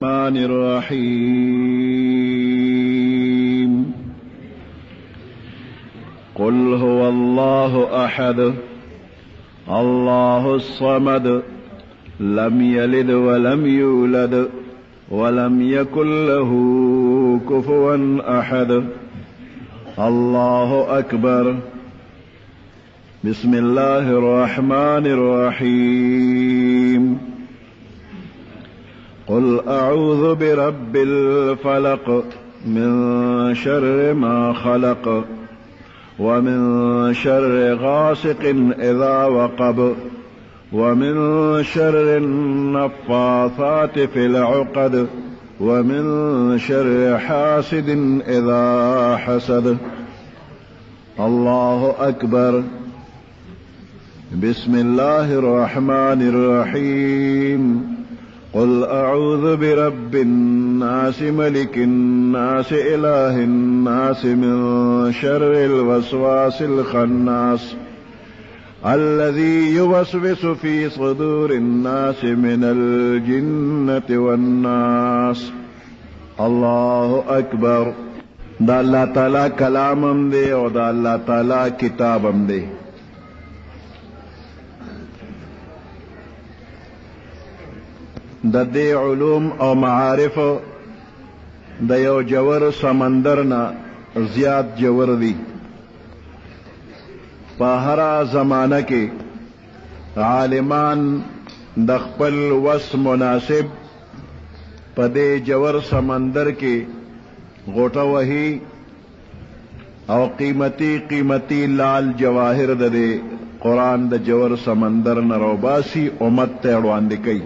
الرحمن الرحيم قل هو الله أحد الله الصمد لم يلد ولم يولد ولم يكن له كفوا أحد الله أكبر بسم الله الرحمن الرحيم قل أعوذ برب الفلق من شر ما خلق ومن شر غاسق إذا وقب ومن شر النفاثات في العقد ومن شر حاسد إذا حسد الله أكبر بسم الله الرحمن الرحيم قل أعوذ برب الناس ملك الناس إله الناس من شر الوسواس الخناس الذي يوسوس في صدور الناس من الجنة والناس الله أكبر دا اللہ تعالی کلامم دے اور دا اللہ تعالی کتابم دے. د دې علوم او معارف د یو جوور سمندر نه زیات جوور دي. په هر زمانه کې عالمان د خپل وس مناسب په دې جوور سمندر کې غوټه وهي او قیمتي لال جواهر د دې قرآن د جوور سمندر نه روباسي امت ته وړاندې کوي.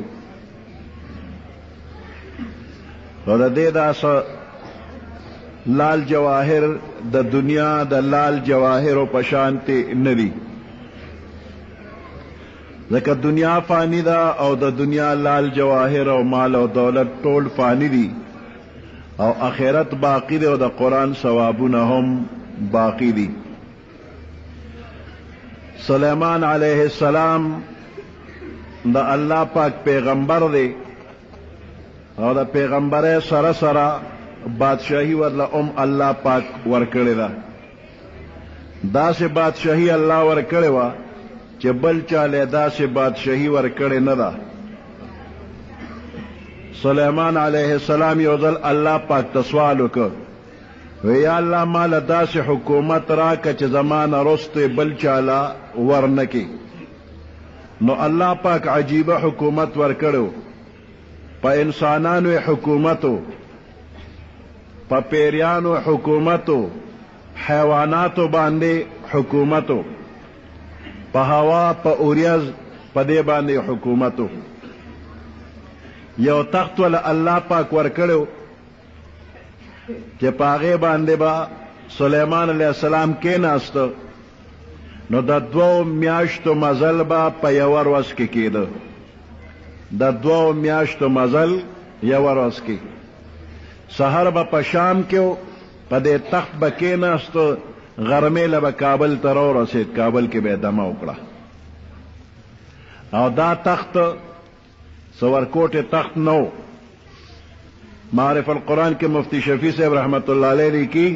نو د دې داسه لال جواهر د دنیا د لال جواهرو په شانتې نه دي، ځکه دنیا فانی ده او د دنیا لال جواهر او مال او دولت ټول فانی دي او آخرت باقی دی او د قرآن ثوابونه هم باقی دي. سلیمان علیہ السلام د الله پاک پیغمبر دی او د پیغمبره سره سره بادشاہی ورله الله پاک ورکړی ده. داسې بادشاہی الله ورکړی وه چې بل چاله داسې بادشاہی ورکړی نه ده. سلیمان علیہ السلام یو ځل الله پاک ته سوال وکړ، وی یا الله ماله داسې حکومت راکه چې زما نه رسته بل چاله ورنکي. نو الله پاک عجیبه حکومت ورکړو، پا انسانانو حکومتو، پا پیریانو حکومتو، حیواناتو باندې حکومتو، پا هوا پا اوریاز پا دے باندې حکومتو. یو تخت والا اللہ پاک ورکڑو کہ پاغے باندې با سلیمان علیہ السلام کے ناستو، نو دا 2 میاشتو مزل با پا یو ورځ کې کېده. د 2 میاشتو مزل یو ورځ کې، سحر به په شام کې په دې تخت به کېناستو، غرمې له به کابل ته راورسېد، کابل کې به یې دمه وکړه. او دا تخت سورکوټې تخت نو. معرف القرآن کې مفتی شفیع صاحب رحمت الله علیه لیکي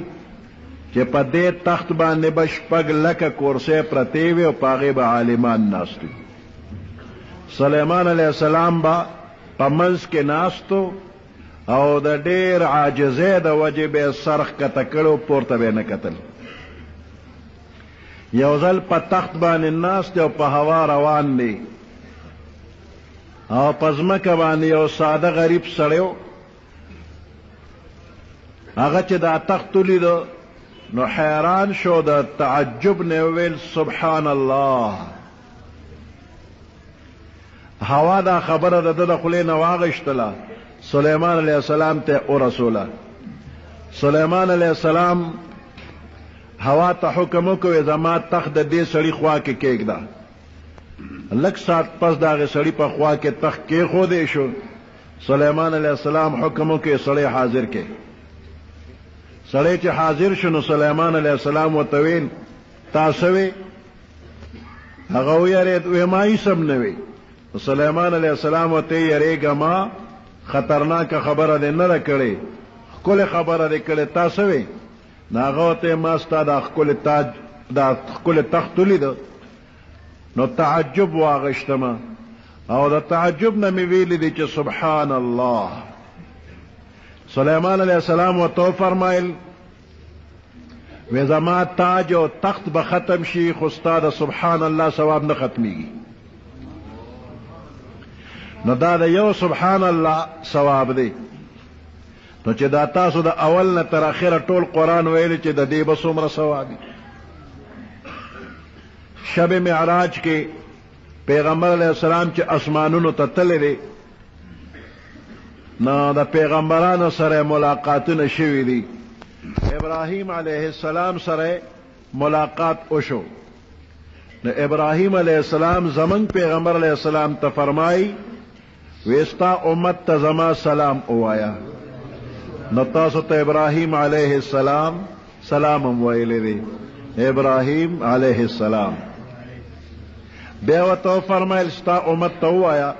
چې په دې تخت باندې به 6 لکه کرسۍ پرتې وې او په هغې به عالمان ناست وي. سلیمان علیہ السلام با پا منز کے ناستو او د ډیر عاجزه د وجه به سرخ کته کړو، پورته به نه کتل. یو ځل په تخت باندې ناست او په هوا روان دی او په ځمکه باندې یو ساده غریب سړی و، هغه چې دا تخت ولیدو نو حیران شو، د تعجب نه ویل سبحان الله. هوا دا خبره د خولې نه واغشتله، سلیمان علیہ السلام ته ورسوله. سلیمان علیہ السلام هوا ته حکم وکړ زما تخت د دې سړي خوا کې کېږده. لږ ساعت پس د هغې سړي په خوا کې تخت کېښودی شو. سلیمان علیہ السلام حکم وکړ سړی حاضر کې. سړی چې حاضر شو نو سلیمان علیہ السلام ورته ویل تا څه وې؟ هغه ویارید وی ما هیڅ هم نه وی. سلیمان علیہ السلام ته یریګه ما خطرناک خبره دې نه کړې ښکلې خبره دې کړې تاسو وې ناغه ته ما ستا دا ښکلې تاج دا ښکلې تخت ولید نو تعجب واغشتم او دا تعجب نه مې ویلې دي چې سبحان الله سلیمان علیہ السلام ورته فرمایل وی زما تاج او تخت به ختم شي خو ستا د سبحان الله ثواب نه ختمیږي نو دا د یو سبحان الله ثواب دی نو چې دا تاسو د اول نه تر اخره ټول قرآن ویلی چې د دې به څومره ثواب شب معراج کې پیغمبر علیہ السلام چې اسمانونو ته تللی دی نو د پیغمبرانو سره ملاقاتونه شوي دي ابراهیم علیہ السلام سره ملاقات وشو نو ابراهیم علیہ السلام زمن پیغمبر علیہ السلام ته فرمای وستا امت ته زما سلام اوایا نو تاسو ته ابراهیم علیہ السلام سلام ویلی دی ابراهیم علیہ السلام بیا ورته فرمایل ستا امت ته اوایا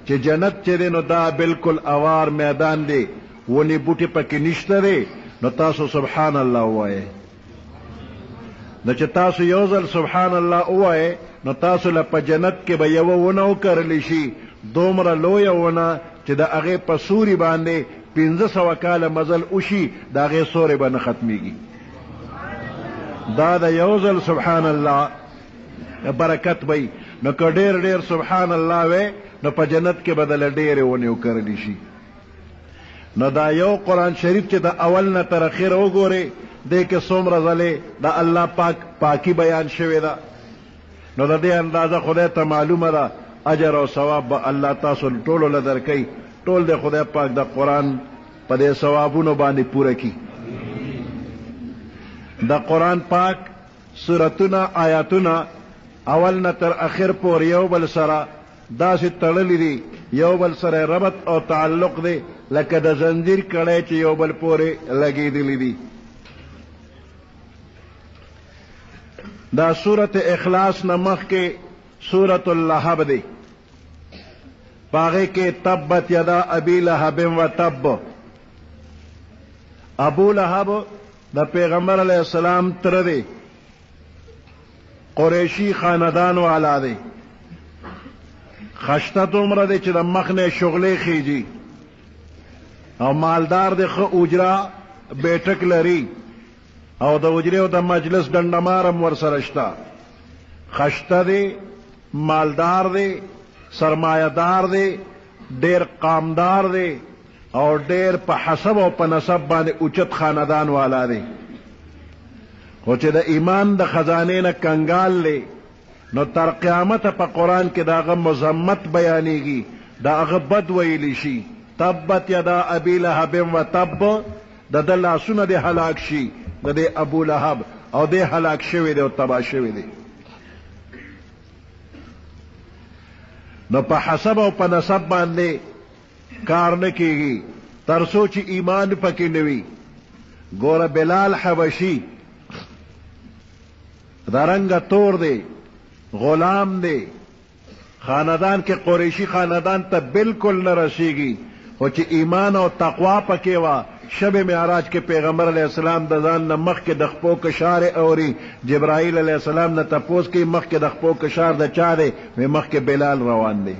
چې جنت چې دی نو دا بالکل اوار میدان دی ونی بوټي پکې نشته دی نو تاسو سبحان الله وایي نو چې تاسو یو ځل سبحان الله وایي نو تاسو له په جنت کې به یو ونه وکرلی شي دومره لویه ونه چې د هغې په سوري باندې 1500 کاله مزل وشي د هغې سوری به نه ختمیږي دا د یو ځل سبحان الله برکت وی نو که ډېر ډېر سبحان الله وی نو په جنت کې به دله ډېرې ونې وکرلی شي نو دا یو قرآن شریف چې د اول نه تر اخره وګورئ دې کې څومره ځلې د الله پاک پاکي بیان شوې ده نو د دې اندازه خدای ته معلومه ده اجر او ثواب به الله تاسو ټولو له درکوي ټول د خدای پاک د قرآن په دې ثوابونو باندې پوره کړي د قرآن پاک سورتونه آیاتونه اول نه تر اخر پورې یو بل سره داسې تړلی دي یو بل سره ربط او تعلق دی لکه د زنجیر کړی چې یو بل پورې لګېدلی دي دا سورت اخلاص نه مخکې سورت اللهب دی په هغې کې تبت یدا ابي لهب و تب ابو لهب د پیغمبر علیہ السلام تره دی قریشی خاندان والا دی خشته دومره دی چې د مخ نه شغلې خیجي او مالدار دی ښه اجره بیټک لري او د اجرې او د مجلس ډنډمار هم ورسره شته خشته دی مالدار دی سرمایهدار دی ډېر قامدار دی او ډېر په حسب او په نسب باندې اوچت خاندان والا دی خو چې د ایمان د خزانې نه کنګال دی نو تر قیامت په قرآن کې د هغه مذمت بیانېږي د هغه بد ویلی شي تبت یدا ابي لهب و تب د ده لاسونه دې هلاک شي د دې ابو لهب او دې هلاک شوی دی او تباه شوی دی نو په حسب او په نسب باندې کار نه کیږي تر څو چې ایمان پکې نه وي ګوره بلال حبشي دا رنګه تور دی غلام دی خاندان کې قریشی خاندان ته بالکل نه رسیږي خو چې ایمان او تقوا پکې وه شب معراج کې پیغمبر علیہ السلام د ځان نه مخکې د خپو کشار اوري جبرائیل علیہ السلام نه تپوس کوي مخکې د خپو کشار د چا دی وی مخکې بلال روان دی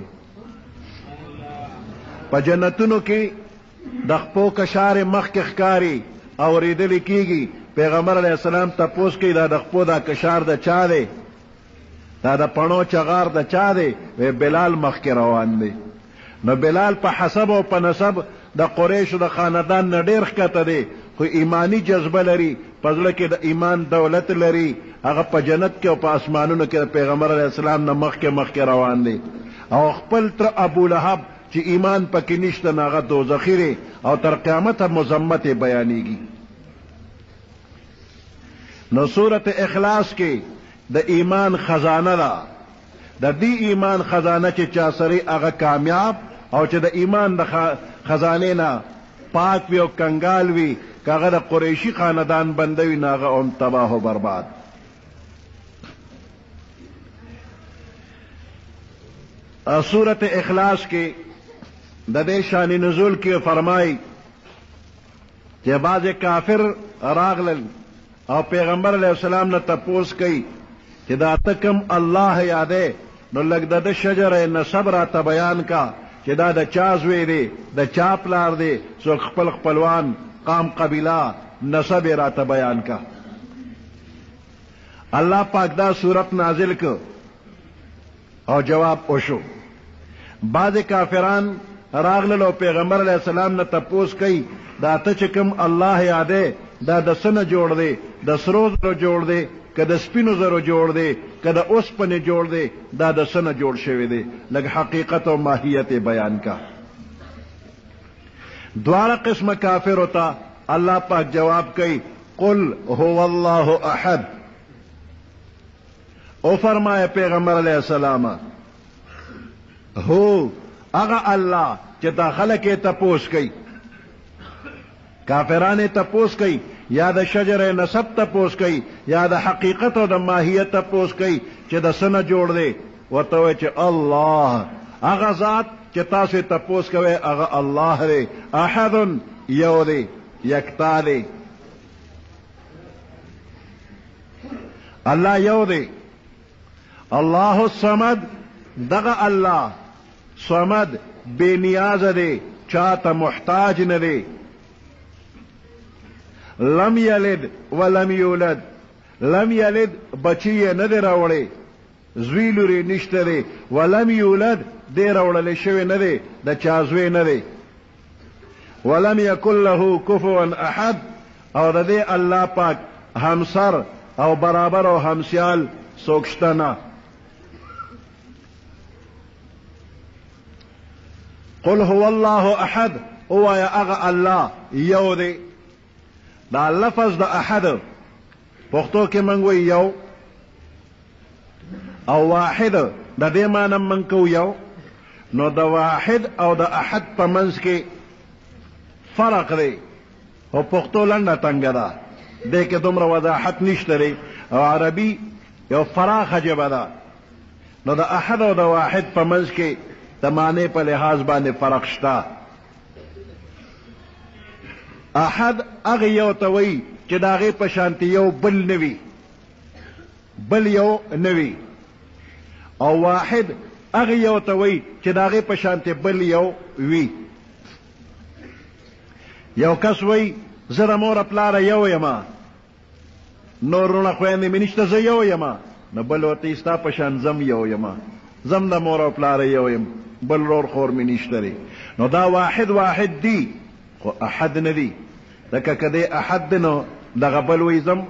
په جنتونو کې د خپو کشار مخکې ښکاري اورېدلی کېږي پیغمبر علیہ السلام تپوس کوي دا د خپو دا کشار د چا دی دا د پڼو چغار د چا دی وی بلال مخکې روان دی نو بلال په حسب او په نسب د قریشو د خاندان نه ډېر ښکته دی خو ایمانی جذبه لري په زړه کې د ایمان دولت لري هغه په جنت کې او په اسمانونو کې د پیغمبر علیہ السلام نه مخکې روان دی او خپل تر ابو لهب چې ایمان پکې نشته نه هغه دوزخي دی او تر قیامته مذمت بیانېږي نو صورت اخلاص کې د ایمان خزانه ده د دې ایمان خزانه چې چا سره هغه کامیاب او چې د ایمان د خزانه نه پاک وي او کنګال وي که هغه د قریشي خاندان بنده وي نو هغه هم تباه و برباد صورت اخلاص کې د دې شان نزول کې فرمایي چې بعض کافر راغلل او پیغمبر علیہ السلام نه تپوس کوي چې دا تکم الله یادې نو لږ د شجره نسب راته بیان کا چې دا د چا زوی دی د چا پلار دی څوک خپل خپلوان قام قبیله نسب راته بیان کا الله پاک دا صورت نازل کو او جواب وشو بعض کافران راغلل او پیغمبر علیہ السلام نه تپوس کوي دا ته چې کوم الله یادې دا د څه نه جوړ دی د سرو زرو جوړ دی که د سپینو زرو جوړ دی که د اوسپنې جوړ دی دا د څه نه جوړ شوی دی لږ حقیقت او ماهیت بیان کا دواړه قسمه کافرو ته الله پاک جواب کوي قل هو الله احد او فرمایا پیغمبر علیہ السلام هو هغه الله چې دا خلک یې تپوس کوي کافران تپوس کوي یا د شجر نسب تپوس کوي یا د حقیقت او د ماهیت تپوس کوي چې د څه نه جوړ دی ورته وایي چې الله هغه ذات چې تاسو تپوس کوئ هغه الله دی احد یو دی یکتا دی الله یو دی الله الصمد دغه الله صمد بے نیاز دی چاته محتاج نه دی لم یلد ولم یولد لم یلد بچی نه دی راوړی زوی لوري نشته دی ولم یولد دی راوړلی شوی نه دی د چا زوی نه دی ولم یکن له کفوا احد او د دې الله پاک همسر او برابر او همسیال څوک شته نه قل هو الله احد هو یا اغا الله یو دی دا لفظ دا احد پختو کې منگوی یو او واحد دا دی مانا منکو یو نو دا واحد او دا احد پا منز کې فرق دی او پختو لنده تنگه دا دی که دومره وضاحت نشته دی او عربی یو فراخ جبه دا نو دا احد او دا واحد پا منز کې د معنی په لحاظ باندې فرق شته احد هغه یو ته وایي چې د هغې په شانتې یو بل نه وي بل یو نه وي او واحد هغه یو ته وایي چې د هغې په شانتې بل یو وي یو کس وایي زه د موره پلاره یو یمه نور وروڼه خویندې مې نشته زه یو یمه نو بل ورته ستا په شان زم یو یمه زم د مور او پلاره یو یم بل رور خور مې نشته دی نو دا واحد واحد دی خو احد نه دی لکه که دی احد دی نو دغه بل وی زم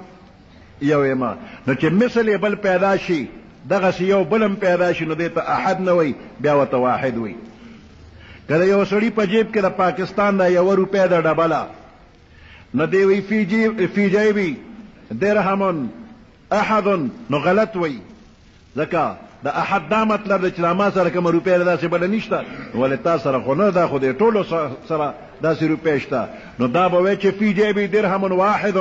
یو یمه نو چې مثل یې بل پیدا شي دغسې یو بل هم پیدا شي نو دی ته احد نه وی بیا ورته واحد وی که د یو سړي په جیب کې د پاکستان دا 1 روپۍ د ډبله نو دی وی فی جیبي درهم احد نو غلط وی ځکه د احد دا مطلب دی چې ما سره کومه روپۍ ده داسې بله نشته ولې تا سره خو نه ده خو د ټولو سره داسې روپۍ شته نو دا به وایي چې فی جیبي درهم واحد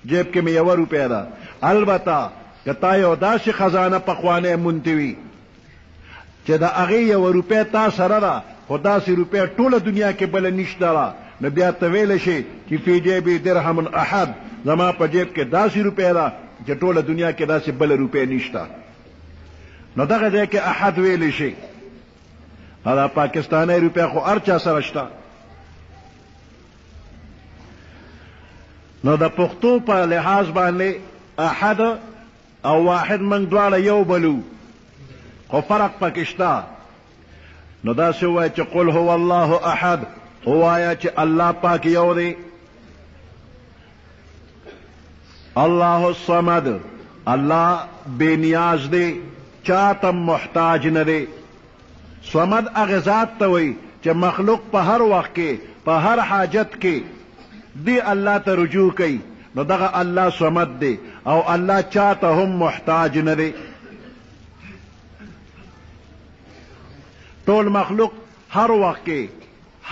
جیب کې مې 1 روپۍ ده البته که تا یو داسې خزانه پخوانی مونتې وي چې د هغې 1 روپۍ تا سره ده خو داسې روپۍ ټوله دنیا کې بله نشته ده نو بیا ته ویلی شي چې فی جیبي درهم احد زما په جیب کې داسې روپۍ ده چې ټوله دنیا کې داسې بله روپۍ نشته نو دغه ځای کې احد ویلی شي دا پاکستانی روپۍ خو هر چا سره شته نو د پښتو په لحاظ باندې احد او واحد من دواړه یو بلو خو فرق پکې شته نو داسې ووایه چې قل هو الله احد ووایه چې الله پاک یو دی الله الصمد الله بے نیاز دی چاته محتاج نه دی صمد هغه ذات ته وایي چې مخلوق په هر وخت کې په هر حاجت کې دی الله ته رجوع کوي نو دغه الله صمد دی او الله چاته هم محتاج نه دی ټول مخلوق هر وخت کې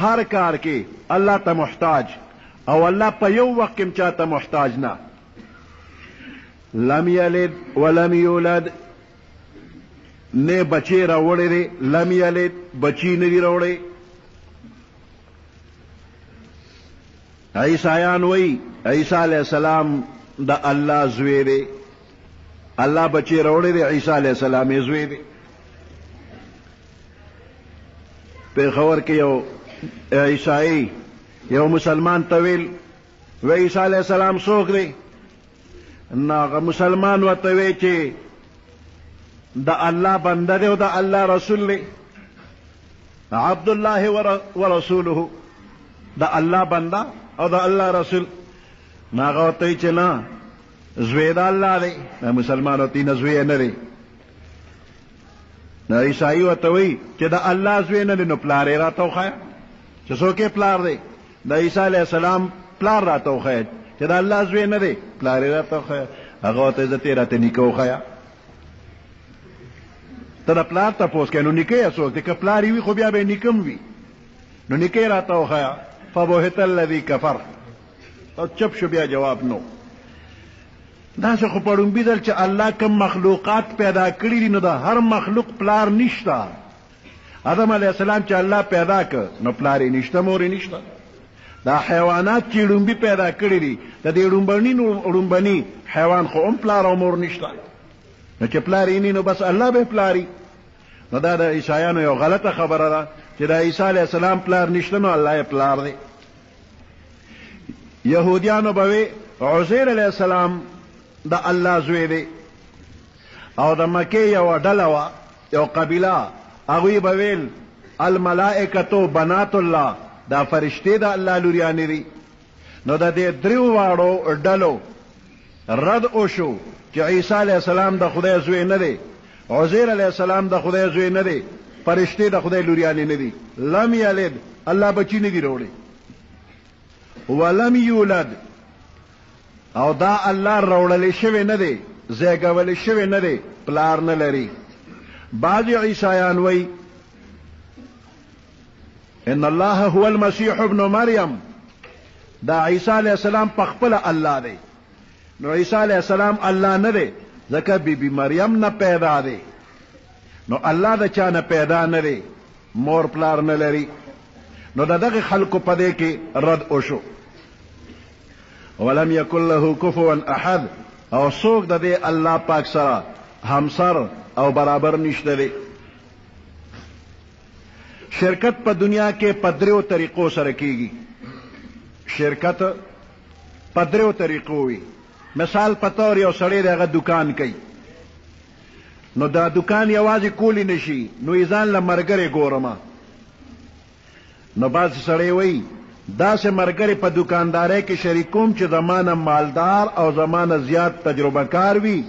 هر کار کې الله ته محتاج او الله په یو وخت کې چاته محتاج نه لم یلد ولم یولد نه بچی راوړی دی لم یلد بچی نه دی راوړی عیسایان وی عیسی علیہ السلام دا اللہ زوی دے، اللہ بچی روڑے دے، عیسی علیہ السلام زوی دے. پیښور کې یو عیسائی یو مسلمان طویل و عیسی علیہ السلام څوک دی؟ ناغه مسلمان ورته وی چې دا الله بنده دی او دا الله رسول دی، عبد الله ورسوله، دا الله بنده او دا الله رسول. ناغه ورته وی چې نه زوی دا الله دی. مسلمان ورته نه زوی نه دی. نو عیسائی ورته وی چې دا الله زوی نه دی، نو پلار یې راته وښیه چې څوک یې پلار دی. د عیسی علیہ السلام پلار راته وښیه چې دا الله زوی نه دی، پلار یې راته وښیه. هغه ورته زه تې راته نیکه وښیه. ته د پلار تپوس کوې، نو نیکه یې څوک دی؟ که پلار یې وي خو بیا به یې نیکه هم وي. نو نیکه یې راته وښیه. فبهت الذي کفر، او چپ شو، بیا جواب نو. داسې خو په ړومبي ځل چې الله کوم مخلوقات پیدا کړي دي، نو د هر مخلوق پلار نشته. آدم علیه السلام چې الله پیدا کړ نو پلار یې نشته، مور یې نشته. دا حیوانات چې ړومبي پیدا کړي دي، د دې ړومبني حیوان خو هم پلار او مور نشته. نو چې پلار یې نو بس الله به پلاري. نو دا د عیسایانو یو غلطه خبره ده چې د عیسی علیه السلام پلار نشته، نو الله یې پلار دی. یهودیانو به وی عزیر علیه السلام د الله زوی دی، او د مکې یوه ډله وه، یو قبیله، هغوی به ویل الملائکتو بنات الله، دا فرشتې د الله لوریانې دي. نو د دې دریو واړو ډلو رد وشو چې عیسی علیه السلام د خدای زوی نه دی، عزیر علیه السلام د خدای زوی نه دی، فرشتې د خدای لوریانې نه دي. لم یلد، الله بچی نه دي راوړي. ولم یولد، او دا الله راوړلی شوی نه دی، زیږولی شوی نه دی، پلار نه لري. بعض عیسایان وی ان الله هو المسیح ابن مریم، دا عیسی علیہ السلام پخپل الله دی. نو عیسی علیہ السلام الله نه دی، ځکه بی بی مریم نه پیدا دی. نو الله د چا نه پیدا نه دی، مور پلار نه لري. نو د دغه خلکو په دې کې رد وشو. ولم یکن له کفوا احد، او څوک د دې الله پاک سره همسر او برابر نشته دی. شرکت په دنیا کې په دریو طریقو سره کیږي. شرکت په دریو طریقو وي. مثال په طور یو سړی دی هغه دکان کوي، نو دا دکان یوازې کولی نشي، نو یې ځان له ملګری ګورمه. نو بعضې سړی وایي داسې ملګری په دکاندارۍ کې شریکوم چې زمانه مالدار او زمانه زیات تجربه کار وي،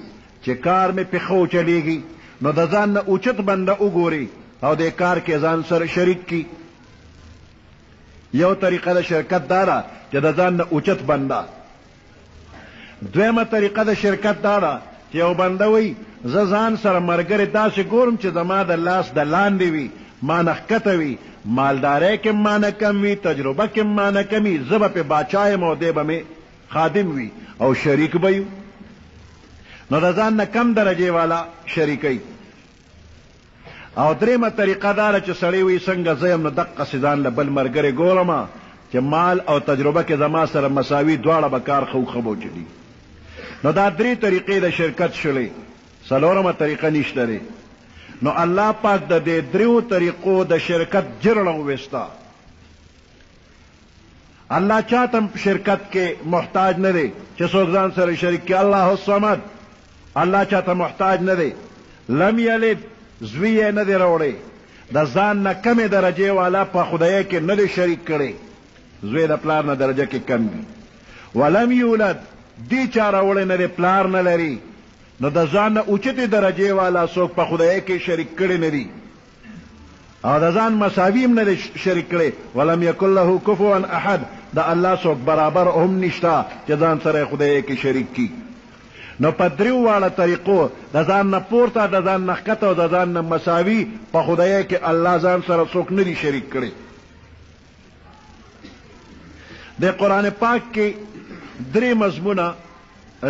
چې کار مې پې ښه چلیږي. نو د ځان نه اوچت بنده وګوري او د کار کې ځان سره شریک کی. یو طریقه د شرکت دا ده چې د ځان نه اوچت بنده. دویمه طریقه د شرکت دا ده چې یو بنده وي زه ځان سره ملګری داسې ګورم چې زما د لاس د لاندې وي، ما نه ښکته وي، مالدارۍ کې ما نه کم وي، تجربه کې ما نه کم وي، زه به پې باچا یم او دی به مې خادم وي او شریک به یو. نو د ځان نه کم درجې والا شریکوي. او دریمه طریقه دا ده چې سړی وي څنګه زه یم نو دقسې ځان له بل ملګری ګورم چې مال او تجربه کې زما سره مساوي، دواړه به کار ښه به وچلي. نو دا درې طریقې د شرکت شولې، څلورمه طریقه نشته دی. نو الله پاک د دې دریو طریقو د شرکت جرړه وویسته. الله چاته شرکت کې محتاج نه دی چې څوک ځان سره شریک کړي. الله الصمد، الله چاته محتاج نه دی. لم یلد، زوی یې نه دی راوړی، د ځان نه کمې درجې والا په خدایۍ کې نه دی شریک کړی. زوی د پلار نه درجه کې کم وي. ولم یولد، دی چا راوړی نه دی، پلار نه لري. نو د ځان نه اوچتې درجې والا څوک په خدایۍ کې شریک کړی نه دي، او د ځان مساوي هم نه دی شریک کړی. ولم یکن له کفوا احد، د الله څوک برابر هم نشته چې ځان سره خدایۍ کې شریک کی. نو په دریو واړه طریقو، د ځان نه پورته، د ځان نه ښکته او د ځان نه مساوي، په خدایۍ کې الله ځان سره څوک نه دی شریک کړی. د قرآن پاک کې درې مضمونه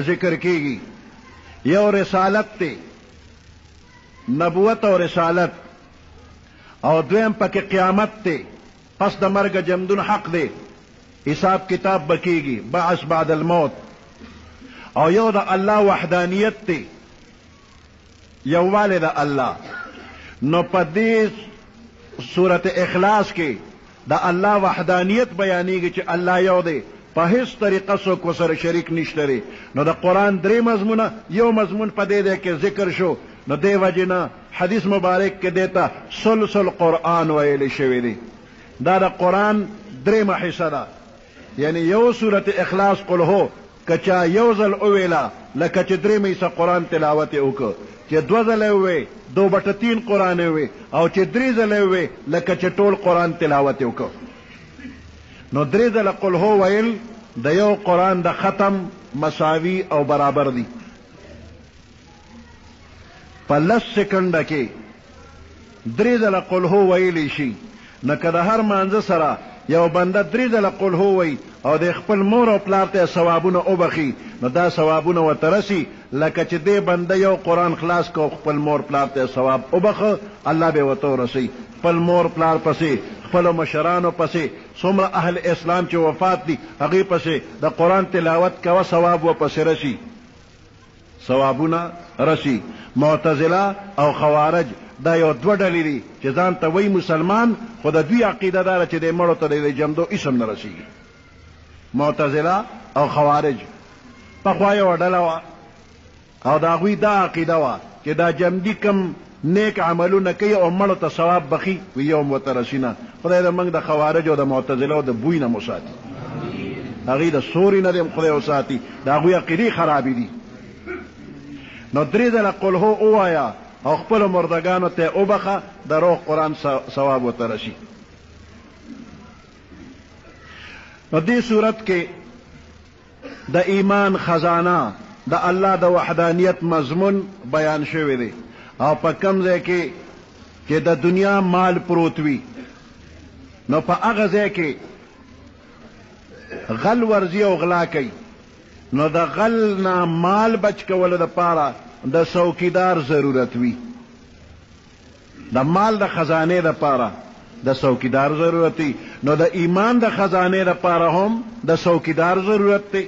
ذکر کیږي. یو رسالت ته، نبوت او رسالت، او دویم پکې قیامت ته، پس د مرګ جمدون حق دی. حساب کتاب بکیږي، بعث بعد الموت، او یو د الله وحدانیت ته یووالی د الله. نو په دې سورت اخلاص کې د الله وحدانیت بیانېږي چې الله یو دی، په هیڅ طریقه څوک ورسره شریک نشته دی. نو د قرآن درې مضمونه، یو مضمون په دې دی کې ذکر شو، نو دې وجې نه حدیث مبارک کې دیتا سلسل قرآن ویلی شوی دی. دا د قرآن درېمه حصه ده، یعنی یو سورت اخلاص قل هو کچا یو ځل اویلا لکه چې درېمه حصه قرآن تلاوت یې وکړ، چې دوه ځله ووی 2/3 قرآن وی، او چې 3 ځله وی لکه چې ټول قرآن تلاوت یې وکړ. نو 3 ځله قل هو ویل د یو قرآن د ختم مساوي او برابر دی. په 10 سکنډه کې 3 ځله قل هو ویلی شي. نو که د هر مانځه سره یو بنده 3 ځله قل هو وی او د خپل مور او پلار ته ثوابونه وبخي، نو دا ثوابونه ورته رسي لکه چې دې بنده یو قرآن خلاص کو، خپل مور پلار ته ثواب وبخه، الله به ورته ورسي. خپل مور پلار پسې، خپلو مشرانو پسې، څومره اهل اسلام چې وفات دي هغې پسې د قرآن تلاوت کوه، ثواب ورپسې رسي، ثوابونه رسي. معتزله او خوارج دا یو 2 ډلې دي چې ځان ته وایي مسلمان، خو د دوی عقیده داره چې د مړو ته د جمدو اسم نه رسیږي. معتزله او خوارج پخوا یوه ډله وه، او د هغوی دا عقیده وه چې دا جمدي کم نیک عملونه کوي او مړو ته ثواب بخي، وی یو هم ورته رسي نه. خدای د موږ د خوارج او د معتزله او د بوی نه وساتي، هغوی د سوري نه دې خدای وساتي، د هغوی عقیدې خرابې دي. نو 3 ځله قل هو ووایه او خپلو مردګانو ته وبخه، د روح قرآن ثواب ورته رسي. نو دې صورت کې د ایمان خزانه د الله د وحدانیت مضمون بیان شوی دی، او په کم ځای کې چې د دنیا مال پروت وي، نو په هغه ځای کې غل ورځي او غلا کوي. نو د غل نه مال بچ کولو دپاره د څوکیدار ضرورت وي، د مال د خزانې دپاره د څوکیدار ضرورت دی. نو د ایمان د خزانې دپاره هم د څوکیدار ضرورت دی.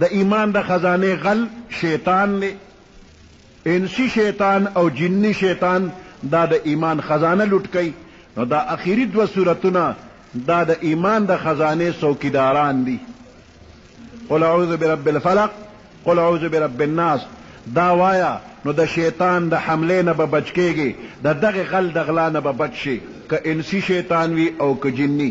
د ایمان د خزانې غل شیطان دی، انسی شیطان او جنی شیطان دا د ایمان خزانه لوټ کوي. نو دا اخیری 2 سورتونه دا د ایمان د خزانې څوکیداران دي. قل اعوذ برب الفلق، قل اعوذ برب الناس، دا وایا نو د شیطان د حملې نه به بچ کېږي، د دغه غل د غلا نه به بچ شي، که انسی شیطان وي او که جنی.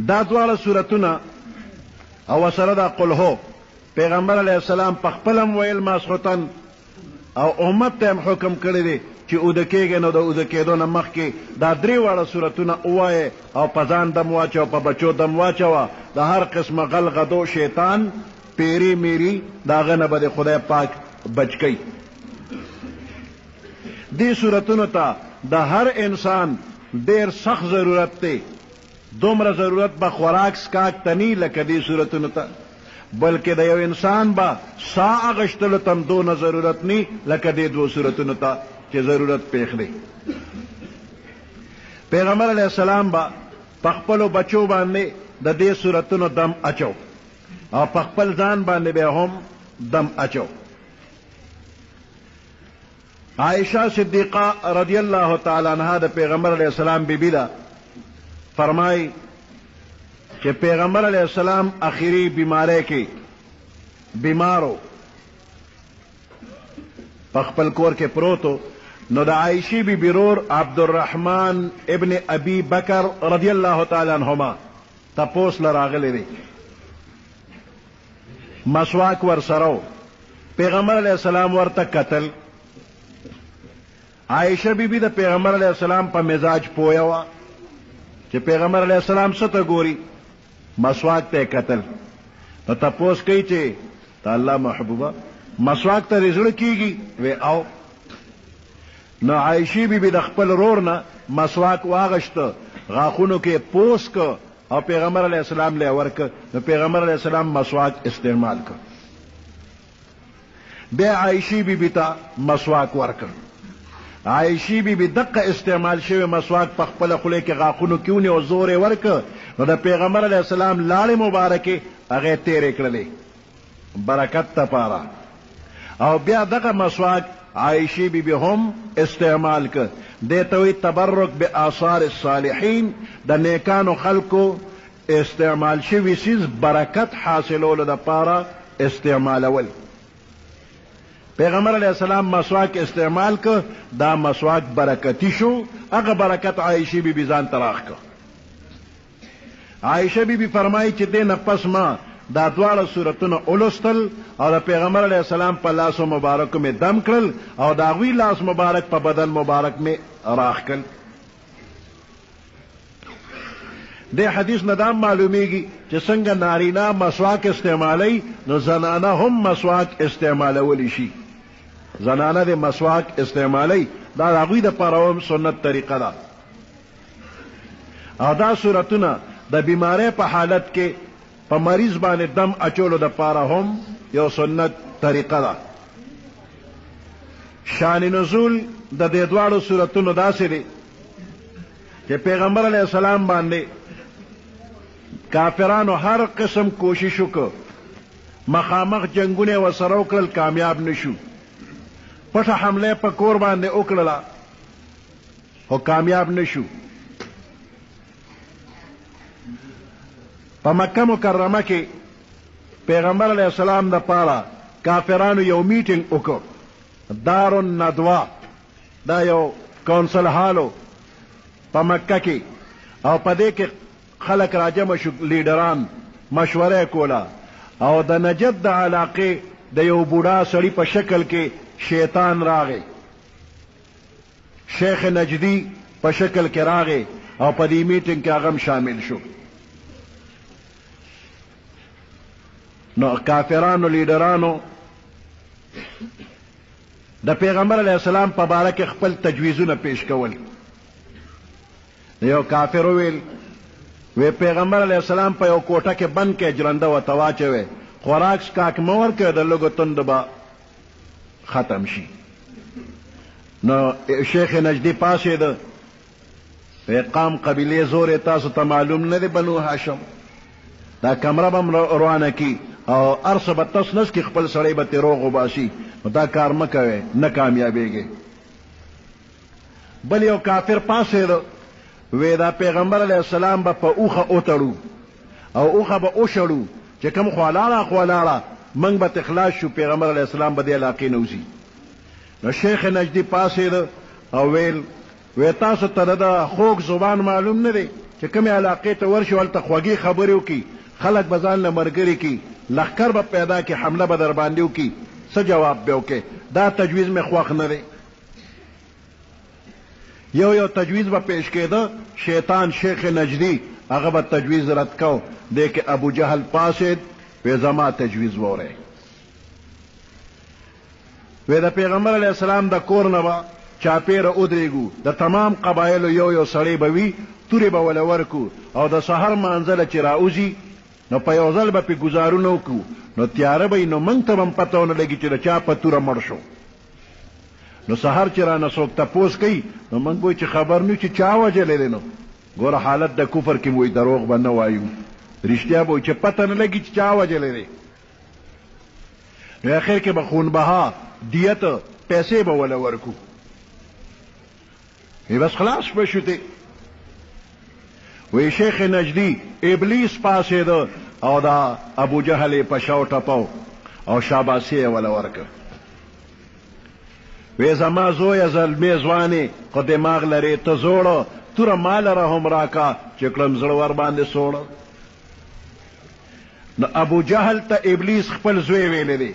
دا دواړه سورتونه او سره دا قل هو پیغمبر علیه السلام په خپل هم ویل ماسخوتن، او امت ته هم حکم کړی دی چې اوده کېږي نو د اوده کېدو نه مخکې دا 3 واړه سورتونه ووایې، او په ځان دم واچوه، په بچو دم واچوه. د هر قسمه غل غدو شیطان پیری میری د هغه نه به د خدای پاک بچ کوي. دې سورتونو ته د هر انسان ډېر سخت ضرورت دی. دومره ضرورت به خوراک سکاک ته نی لکه دې سورتونو ته، بلکې د یو انسان به ساه اغشتلو ته هم دونه ضرورت نی لکه دې 2 سورتونو ته چې ضرورت پیښ دی. پیغمبر علیه السلام به په خپلو بچو باندې د دې سورتونو دم اچو، او په خپل ځان باندې به هم دم اچو. عائشہ صدیقہ رضی اللہ تعالی عنہ د پیغمبر علیہ السلام بیبی دا فرمائی کہ پیغمبر علیہ السلام اخیری بیمارے کی بیمارو پخپل کور کے پروتو، نو دا عائشی بی بیرور عبد الرحمن ابن ابی بکر رضی اللہ تعالی عنہما تپوس لراغلی دی، مسواک ور سرو. پیغمبر علیہ السلام ورته قتل. عائشہ بی بی دا پیغمبر علیہ السلام پا مزاج پویا وا چې پیغمبر علیہ السلام ستا گوری، مسواک تے قتل. نو تپوس کئی چې تا اللہ محبوبہ مسواک ته رزړه کیږي وی او. نو عائشی بی بی د خپل رور نه مسواک واغشت، غاخونو کې پوس کو او پیغمبر علیہ السلام له ورک. نو پیغمبر علیہ السلام مسواک استعمال کړ. بیا عائشی بی بی ته مسواک ورکړ. عائشی بی بی دقه استعمال شوی مسواک په خپل خوله کې غاښونو کې ونیو او زور یې ورکړ نو د پیغمبر علیه السلام لاړې مبارکې هغې تیرې کړلې برکت دپاره او بیا دغه مسواک عائشی بی بی هم استعمال کړ دې ته وایي تبرک بآثار الصالحین د نیکانو خلکو استعمال شوي سیز برکت حاصلولو دپاره استعمالول پیغمبر علیہ السلام مسواک استعمال کر دا مسواک برکتی شو اگه برکت عائشہ بی بی ځان تراخ کر عائشہ بی بی فرمائی چې دین پس ما دا دواړه سورتونه اولستل او د پیغمبر علیہ السلام په لاس مبارک میں دم کړل او دا غوی لاس مبارک په بدن مبارک میں راخ کړل دې حدیث نه دا معلومیږي چې څنګه نارینه مسواک استعمالی نو زنانه هم مسواک استعمالولی شي زنانه د مسواک استعمالی دا د هغوی دپاره هم سنت طریقه ده او دا صورتونه د بیماری په حالت کې په مریض باندې دم اچولو دپاره هم یو سنت طریقه ده شان نزول د دې دواړو صورتونو داسې دی چې پیغمبر علیه السلام باندې کافرانو هر قسم کوشش وکړ مخامخ جنگونه ورسره وکړل کامیاب نشو پټه حمله په کور باندې وکړله خو کامیاب نشو په مکه مکرمه کې پیغمبر علیه السلام دپاره کافرانو یو میټینګ وکړ دار الندوه دا یو کونسل هالو په مکه کې او په دې کې خلق راجمع شو لیډران مشوره کوله او د نجد د علاقې د یو بوډا سړي په شکل کې شیطان راغی شیخ نجدی په شکل کې راغی او په دې میټینګ کې هغه شامل شو نو کافرانو لیډرانو د پیغمبر علیه السلام په باره کې خپل تجویزونه پیش کول یو کافر وویل وی پیغمبر علیہ السلام په یو کوټه کې بند کې جرنده ورته واچوي خوراک سکاک مه ورکوي د لږو تند به ختم شي نو شیخ نجدي پاسېده وی قام قبیلې زور یې تاسو ته معلوم نه دی بنو هاشم دا کمره به م روانه کی او هر څه به تس نس کې خپل سړی به ترې روغ وباسي نو دا کار مه کوئ نه کامیابېږي بل یو کافر پاسېده وی دا پیغمبر علیہ السلام با پا اوخه اوتړو او اوخه با اوشړو چې کوم خوالاړه منگ با تخلاص شو پیغمبر علیہ السلام با دی علاقې نوزی نو شیخ نجدی پاسید او وی تاسو ته دا خوږ زبان معلوم نه دی چې کومې علاقې ته ورشي هلته خوږې خبرې وکړي خلک به ځان له ملګري کړي لښکر به پیدا کړي حمله به در باندې وکړي څه جواب به وکړي دا تجویز مې خوښ نه دی یو تجویز به پیش کېده شیطان شیخ نجدی هغه به تجویز رد کو دی که ابو جهل پاسید وی زما تجویز وره وی د پیغمبر علیہ السلام د کور نه به چاپیره ودرېږو د تمام قبایلو یو سړی به وي تورې به وله ورکو او د سهار مانځله چې راوځي نو په یو ځل به پې ګزارونه وکړو نو تیاره به نو موږ ته به هم پته ونه لګي چې د چا په توره مړ شو نو سهار چې رانه څوک تپوس کوي نو موږ به چې خبر نه چې چا وجلی دی نو ګوره حالت د کفر کې موی دروغ به نه وایو رښتیا به چې پته نه لګي چې چا وجلی دی نو اخر کې به خونبها دیت پیسې به وله ورکو بس خلاص به شو دی وی شیخ نجدی ابلیس پاسېده او دا ابو جهل یې په شاو ټپو او شاباسي یې وله ورکه وی زما زویه زلمې ځوانې خو دماغ لرې ته زوړه توره ما لره هم راکه چې کړم زړه ور باندې سوړه نو ابو جهل ته ابلیس خپل زوی ویلی دی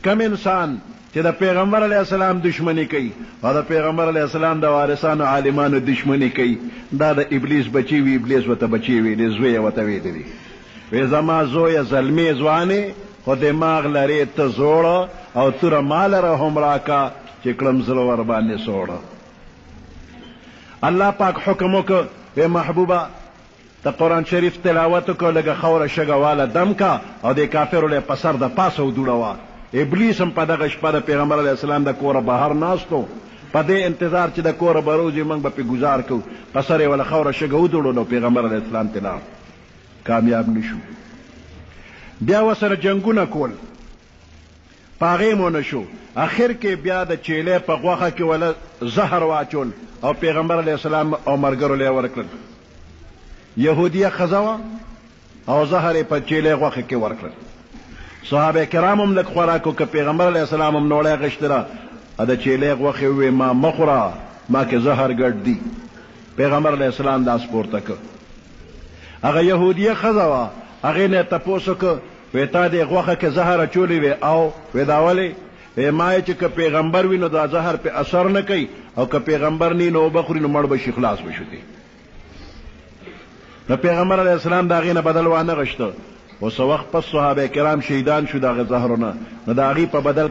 کم انسان چې د پیغمبر علیه السلام دشمنی کوي او د پیغمبر علیه السلام د وارثانو عالمانو دشمنی کوي دا د ابلیس بچی وي ابلیس ورته بچی ویلی زوی یې ورته ویلی دی وی زما زویه زلمې ځوانې خو دماغ لرې ته زوړه او توره ما لره هم راکه چې کړم زړه ور باندې سوړه الله پاک حکم وکړ وی محبوبه د قرآن شریف تلاوت وکړه لږه خوره شګه واله دم کا او د کافرو له په سر د پاسه ودوړوه ابلیس هم په دغه شپه د پیغمبر علیه السلام د کوره بهر ناستو په دې انتظار چې د کوره به روزي موږ به پې ګزار کوو په سر یې وله خاوره شګه ودړو نو پیغمبر علیه السلام پې لاړ کامیاب نه شو بیا ورسره جنګونه کول په هغې مو نه شو اخر کې بیا د چیلې په غوښه کې وله زهر واچول او پیغمبر علیه السلام او ملګرو له یې ورکړل یهودیه ښځه وه او زهر یې په چیلې غوښه کې ورکړل صحابه کرام هم لږ خوراک وکړه پیغمبر علیه السلام هم نوړی غشتله د چیلې غوښې ووې ما مه خوره ما کې زهر ګډ دي پیغمبر علیه السلام لاس پورته کړ هغه یهودیه ښځه وه هغې نه یې تپوس وکړ وی تا دې غوښه کې زهر اچولی وی او وی دا ولې وی ما یې چې که پیغمبر وي نو دا زهر پې اثر نه کوي او که پیغمبر نی نو وبه خوري نو مړ به شي خلاص به شو دی نو پیغمبر علیه السلام د هغې نه بدل وانه غشته اوس وخت پس صحابه کرام شهیدان شو د هغه زهرو نه نو د هغې په بدل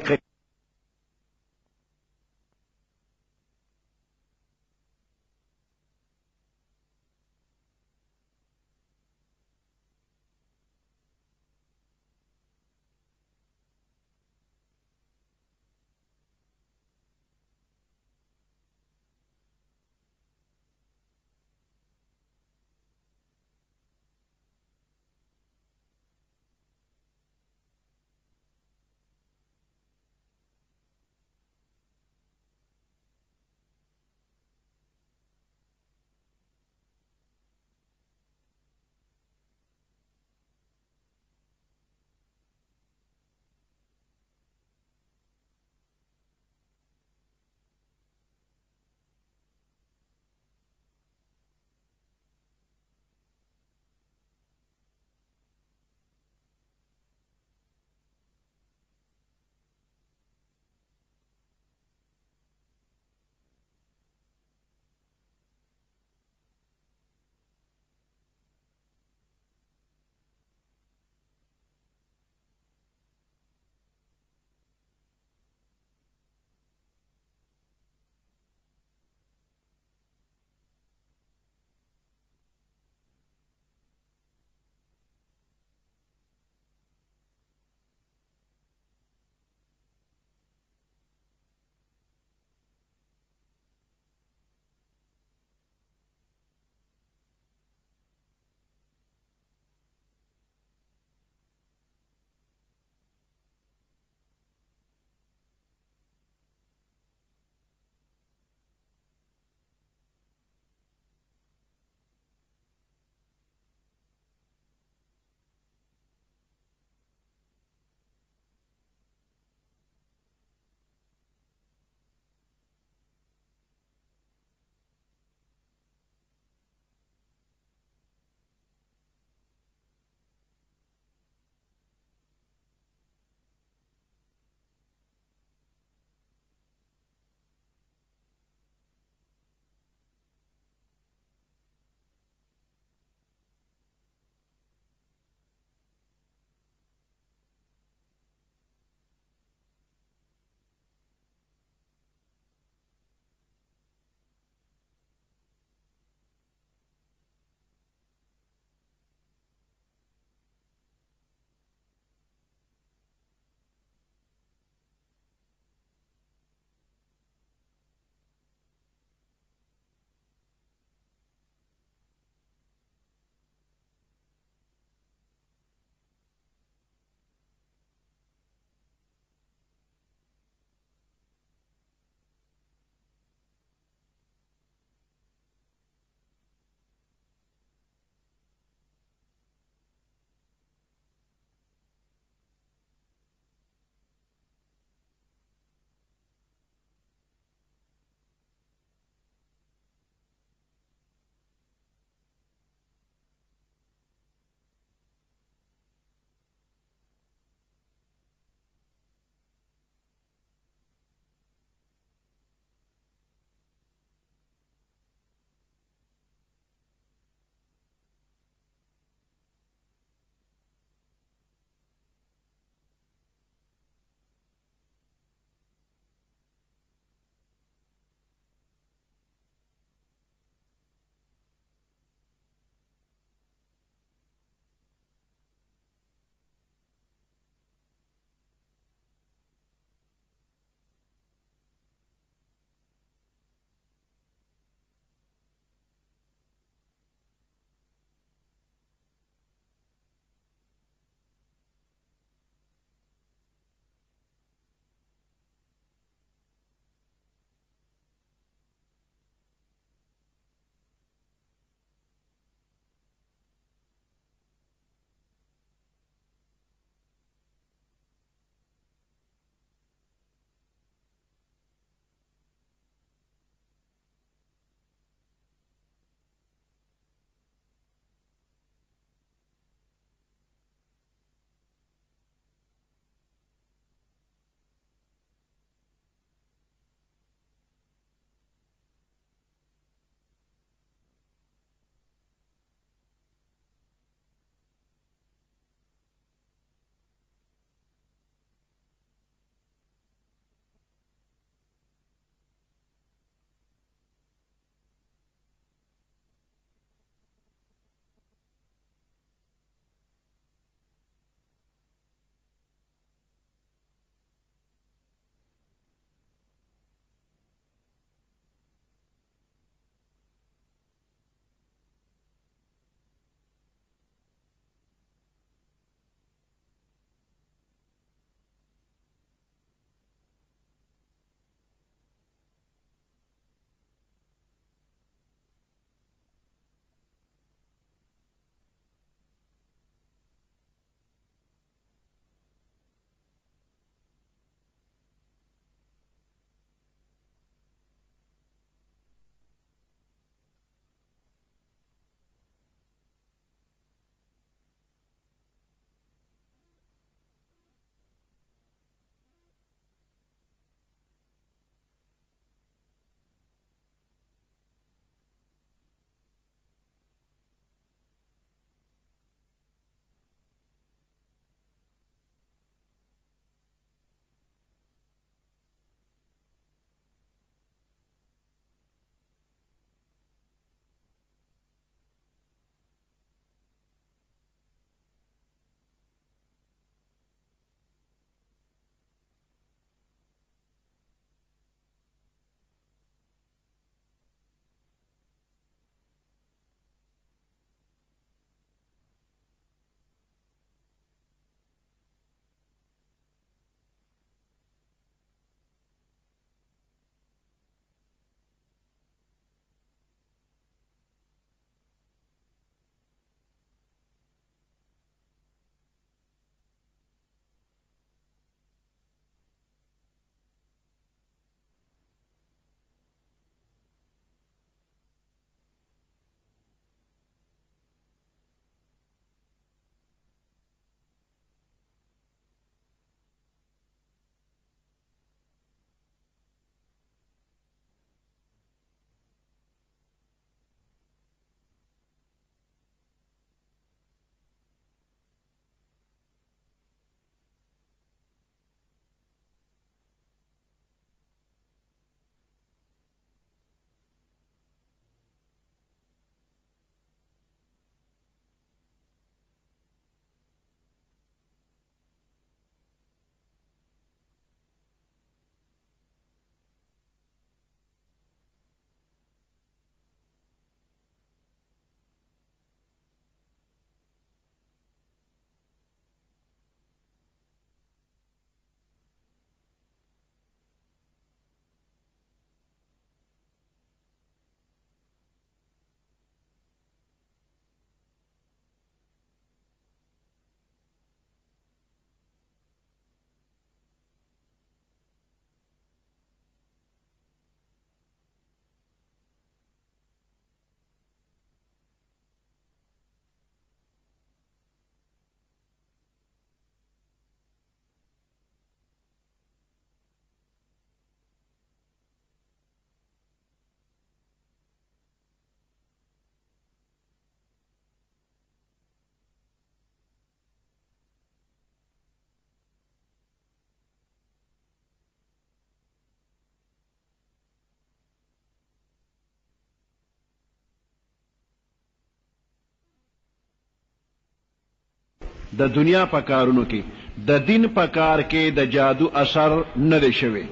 د دنیا په کارونو کې د دین په کار کې د جادو اثر نه دی شوی.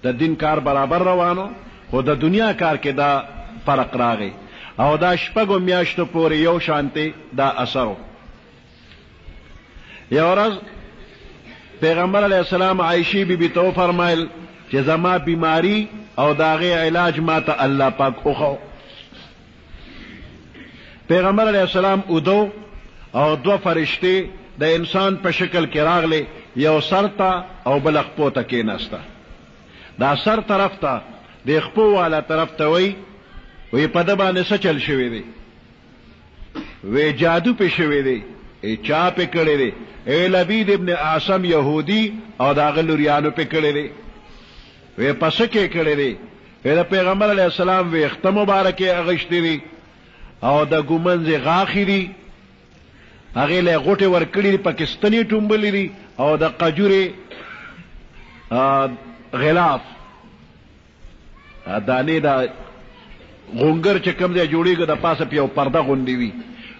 د دین کار برابر روانو خو د دنیا کار کې دا فرق راغی او دا شپږو میاشتو پورې یو شانته دا اثر. یو ورځ پیغمبر علیہ السلام عائشہ بی بی تو فرمایل چې زما بیماری او داغه علاج ما ته الله پاک اوخو. پیغمبر علیہ السلام اودو او دو فرشتي د انسان په شکل کې راغلي، یو سر ته او بل خپو ته کېناسته. دا سر طرف ته د خپو والا طرف ته وی په د باندې څه چل شوی دی؟ وی جادو په شوی دی. چا په کړی دی؟ لبید ابن اعصم یهودی او دا غلوریانو په کړی دی. وی پس کې کړی دی. د پیغمبر علیہ السلام وی خته مبارکه اغشتي دی او د ګومنځ غاخی دی، هغه له غوټه ور کړی پاکستاني ټومبلې دی او د قجوري غلاف دانه دا غونګر چې کوم ځای جوړیږي د پاسه په یو پرده غونډي وي،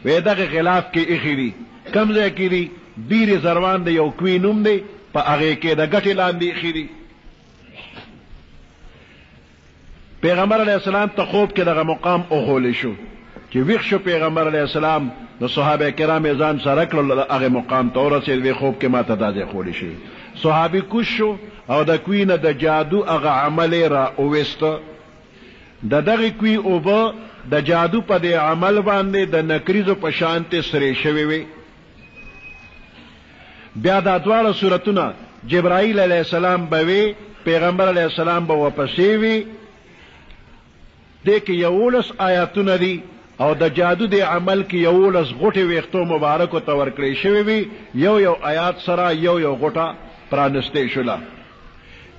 وې دغه غلاف کې اخیری کوم ځای کې دی بیر زروان د یو کوي نوم دی، په هغه کې د ګټې لاندې اخیری. پیغمبر علیہ السلام ته خوب کې دغه مقام اوخول شو چې ویښ شو. پیغمبر علیہ السلام د صحابه کرام ځان سره کړل هغه مقام ته ورسېد. وی خوب کې ماته دازه خول شي. صحابي کوش شو او د کوینه د جادو هغه عمل را اوست. د دغه کوي او به د جادو په د عمل باندې د نکریزو په شانته سره شوی وي. بیا د دواړو سورتونه جبرائیل علیہ السلام به پیغمبر علیہ السلام به واپسې وي. د کې 11 آیاتونه دي او د جادو د عمل کې 11 غټه ویختو مبارک ته ورکړې شوی وي. یو آیات سره یو غټه پرانسته شولا.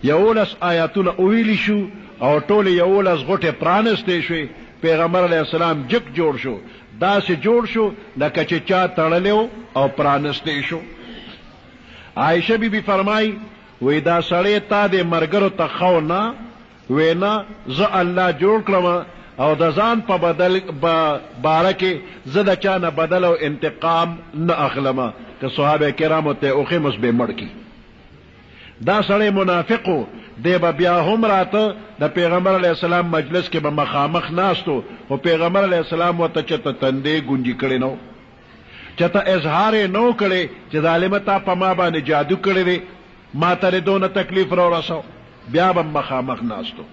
11 آیاتونه اویلی شو او ټول 11 غټه پرانسته شوی. پیغمبر علیہ السلام جک جوړ شو، دا سه جوړ شو لکه چې چا تړلیو او پرانسته شو. عائشہ بی بی فرمای وې دا سړی تا د مرګرو ته خو نه وینا زه الله جوړ کړم او د ځان په بدل بارکه زه د چانه بدل او انتقام نه اخلم که صحابه کرامو ته اوخه مس به مړ کی. دا سړی منافقو دی به بیا هم راته د پیغمبر علیہ السلام مجلس کې به مخامخ ناستو او پیغمبر علیہ السلام وته چته تندې گونجي کړي نو، چته اظهار نو کړي چې ظالمتا په ما باندې جادو کړي دي، ما ته دونه تکلیف را رسو. بیا به مخامخ ناستو.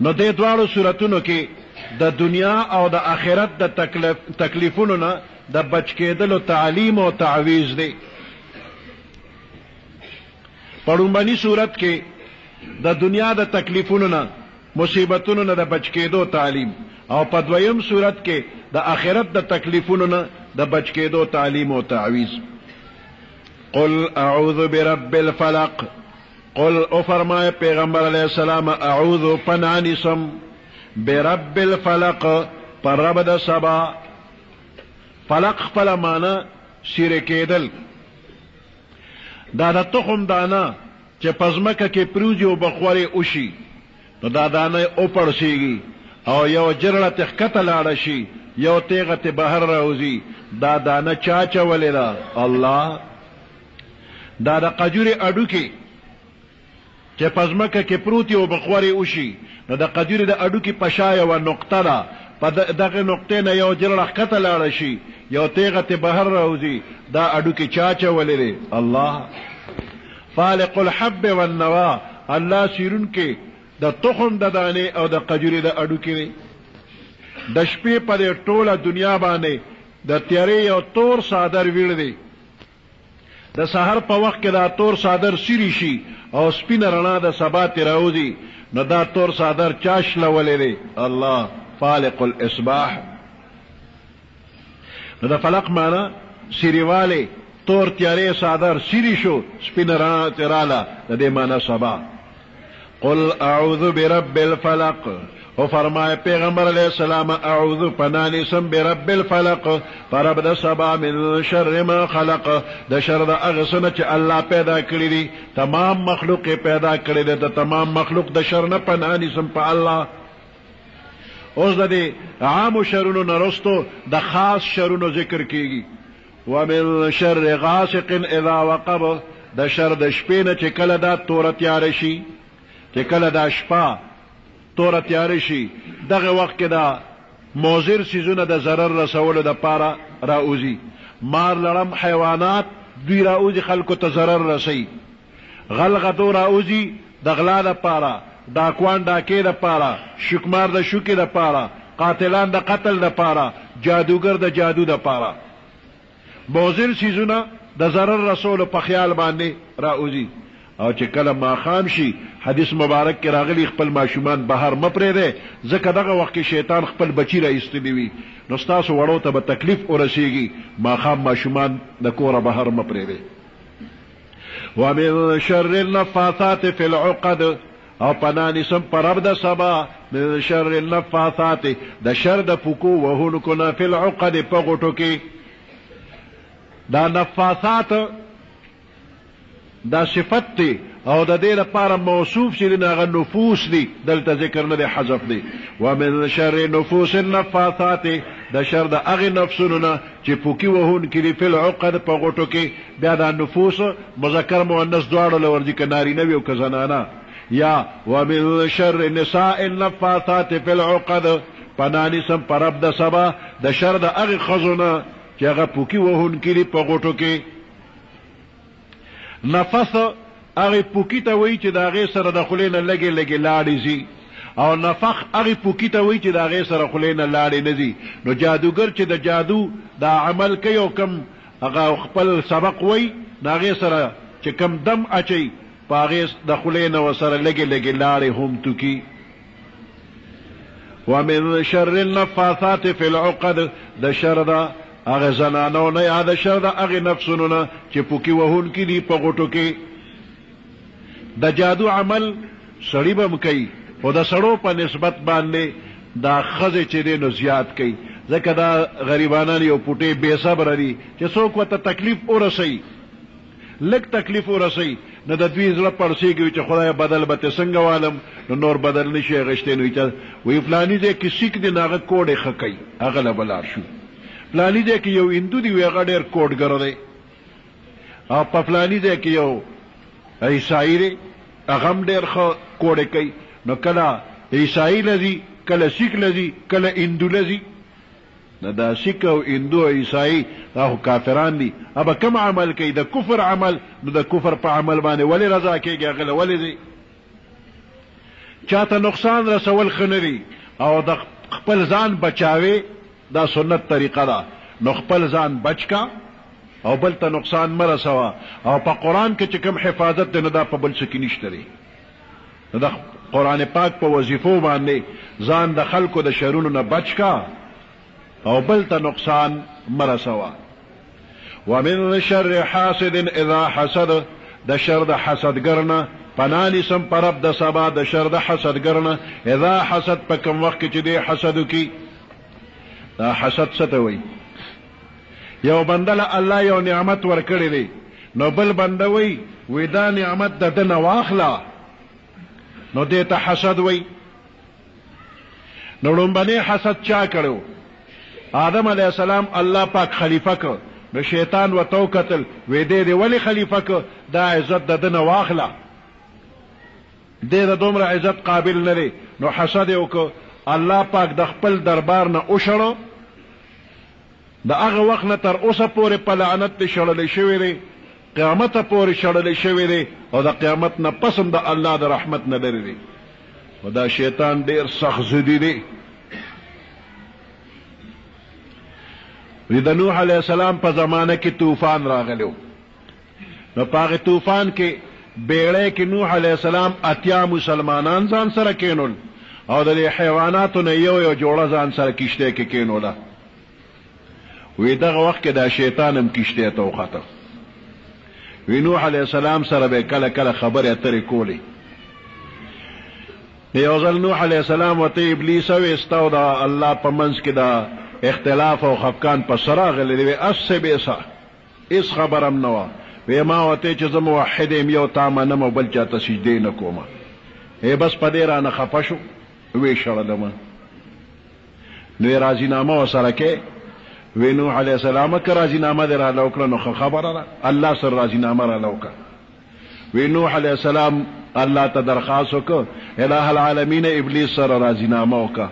نو دې دواړو صورتونو کې د دنیا او د آخرت د تکلیفونو نه د بچ کېدلو تعلیم او تعویذ دی. پړومبني صورت کې د دنیا د تکلیفونو نه مصیبتونو نه د بچ کېدو تعلیم او په دویم صورت کې د آخرت د تکلیفونو نه د بچ کېدو تعلیم او تعویذ. قل اعوذ برب الفلق، قل او فرمائے پیغمبر علیہ السلام اعوذ پنانسم برب الفلق پر رب د سبا. فلق خپل معنا سیر کېدل، دا د تخم دانا چې پزمکه کې پروزي او بخوري اوشي نو دا دانه او پړسيږي او یو جرړه تخکته لاړ شي یو تیغه ته بهر راوځي. دا دانه چا چولې دا الله. دا د قجوري اډو کې چې پزمکه کې پروتي او بخوري اوشي نو د قجوري د اډو کې پشايه و نقطه ده، په دغه نقطې نه یو جرړه خکته لاړ شي یو تیغه ته بهر راوځي. دا اډو کې چا چولې الله. فالق الحب والنوا، الله سیرون کې د تخم د دانه او د قجوري د اډو کې. د شپې په ټوله دنیا باندې د تیارې یو تور صادر ویل دی. د سحر په وخت کې دا تور صادر سری شي او سپینه رڼا د سبا ته راوځي نو دا تور صادر چاش لولې دی الله. فالق الاصباح، نو د فلق معنا سریواله تور تیارې صادر سری شو سپینه رڼا تراله د دې معنا سبا. قل اعوذ برب الفلق، او فرمائے پیغمبر علیہ السلام اعوذ پنانسم برب الفلق فرب د سبا من شر ما خلق، د شر د اغسنه چې الله پیدا کړی دي، تمام مخلوق پیدا کړی دي، د تمام مخلوق د شر نه پنانسم په الله. اوس د دې عام شرونو نه رستو د خاص شرونو ذکر کیږي. ومن شر غاسق اذا وقب، د شر د شپې نه چې کله دا توره تیاره شي، چې کله دا شپه توره تیاره شي، دغه وخت کې دا موزر سیزونه د ضرر رسولو د پاره راوځي. مار لړم حیوانات دوی راوځي خلکو ته ضرر رسي. غلغتو راوځي د غلا د پاره، ډاکوان ډاکې د پاره، شکمار د شوکې د پاره، قاتلان د قتل د پاره، جادوګر د جادو د پاره. موزر سیزونه د ضرر رسولو په خیال باندې راوځي. او چې کله ماښام شي، حدیث مبارک کې راغلی خپل ماشومان بهر مه پرېږدئ، ځکه دغه وخت کې شیطان خپل بچی را ایستلی وي، نو ستاسو وړو ته به تکلیف ورسیږي. ماښام ماشومان د کوره بهر مه پرېږدئ. ومن شر النفاثات فی العقد، او پناه نیسم په رب د سبا من شر النفاثات، د شر د پوکو وهونکو نه فی العقد، په غوټو کې. دا نفاثات دا صفت دی او د دې لپاره موصوف چې دغه نفوس دي، دلته ذکر نه دی، حذف دی. ومن شر نفوس النفاثات، د شر د هغې نفسونو نه چې پوکي وهونکي دي فی العقد، په غوټو کې. بیا دا نفوس مذکر مؤنث دواړو له ورځي، که نارینه وي او که زنانه. یا ومن شر نساء النفاثات فی العقد، پناه نیسم په رب د سبا د شر د هغې ښځو نه چې هغه پوکي وهونکي دي په غوټو کې. نفس هغې پوکي ته وایي چې د هغې سره د خولې نه لږې لږې لاړې ځي، او نفخ هغې پوکي ته وایي چې د هغې سره خولې نه لاړې نه ځي. نو جادوګر چې د جادو دا عمل کوي او کم هغه خپل سبق وایي، د هغې سره چې کم دم اچوي، په هغې د خولې نه ورسره لږې لږې لاړې هم توکي. ومن شر النفاثات فی العقد، د شر د هغه زنانو نه یا د شر د هغې نفسونو نه چې پوکي وهونکي دي په غوټو کې. د جادو عمل سړي به م کوي، خو د سړو په نسبت باندې دا ښځې چې دی نو زیات کوي، ځکه دا غریبانان یو پوټې بې صبره دي چې څوک ورته تکلیف ورسوي، لږ تکلیف ورسوي، نو د دوی زړه پړسېږي چې خدای بدل به ته څنګه والم، نو نور بدل نشي اخیستی. نو وایي فلاني ځای کې سیک دی، نو هغه کوډې ښه کوي، هغه له به لاړ شو. فلاني ځای کې یو هندو دی، وایي هغه ډېر کوډګر دی. او په فلاني ځای کې یو عیسائی دی، هغه هم ډېر ښه کوډې کوي. نو کله عیسائی لځي، کله سیک لځي، کله هندو لځي. نو دا سیک او هندو او عیسائی دا خو کافران دي. ابه کوم عمل کوي؟ د کفر عمل. نو د کفر په عمل باندې ولې رضا کېږي؟ هغه له ولې دی؟ چاته نقصان رسول ښه نه دي، او د خپل ځان بچاوي دا سنت طریقه ده. نو خپل ځان بچ کا او بل ته نقصان مه رسوه. او په قرآن کې چې کوم حفاظت دی، نو دا په بل څه کې نشته دی. نو د قرآن پاک په وظیفو باندې ځان د خلکو د شرونو نه بچ کا او بل ته نقصان مه رسوه. ومن شر حاسد اذا حسد، د شر د حسدګر نه پناه نیسم په رب د سبا د شر د حسدګر نه. اذا حسد، په کوم وخت کې چې دی حسد وکړي. دا حسد څه ته وایي؟ یو بنده له الله یو نعمت ورکړی دی، نو بل بنده وایي دا نعمت د ده نه واخله، نو دې ته حسد وایي. نو لومبنی حسد چا کړو؟ آدم علیه السلام الله پاک خلیفه کړ. نو شیطان ورته وکتل، وی دې ولې خلیفه کړ؟ دا عزت د ده نه واخله، دې د دومره عزت قابل نه دی. نو حسد یې وکړ. الله پاک د خپل دربار نه وشړو، د هغه وخت نه تر اوسه پورې په لعنت دی شړلی شوی دی، قیامت پورې شړلی شوی دی، او د قیامت نه پس هم د الله د رحمت نه لرې دی. او دا شیطان ډېر سخت ضدي دی. د نوح علیه السلام په زمانه کې طوفان راغلی و. نو په هغې طوفان کې بیړۍ کې نوح علیه السلام 80 مسلمانان ځان سره کینول، او د حیواناتو نه یو جوړه ځان سره کشتۍ کې کینوله. وی دغه وخت کې دا شیطان هم کشتۍ ته وخته. وی نوح علیه السلام سره به کله کله خبرې اترې کولې. یو ځل نوح علیه السلام ورته ابلیس وویسته، او د الله په منځ کې دا اختلاف او خفقان په سر راغلی دی. وی اس بیسه، هېڅ خبره هم نه وه. وی ما ورته چې زه موحد یم، یو تا منم او بل چاته سجدې نه کومه. بس په دې رانه خفه شو، وی شړلمه. نو راضینامه ورسره کې وی نوح علیہ السلام که راضینامه دې راله وکړه نو خبره ده الله سره راضینامه راله وکړه وی نوح علیہ السلام الله ته درخواست وکړه الہ العالمین ابلیس سره راضینامه وکړه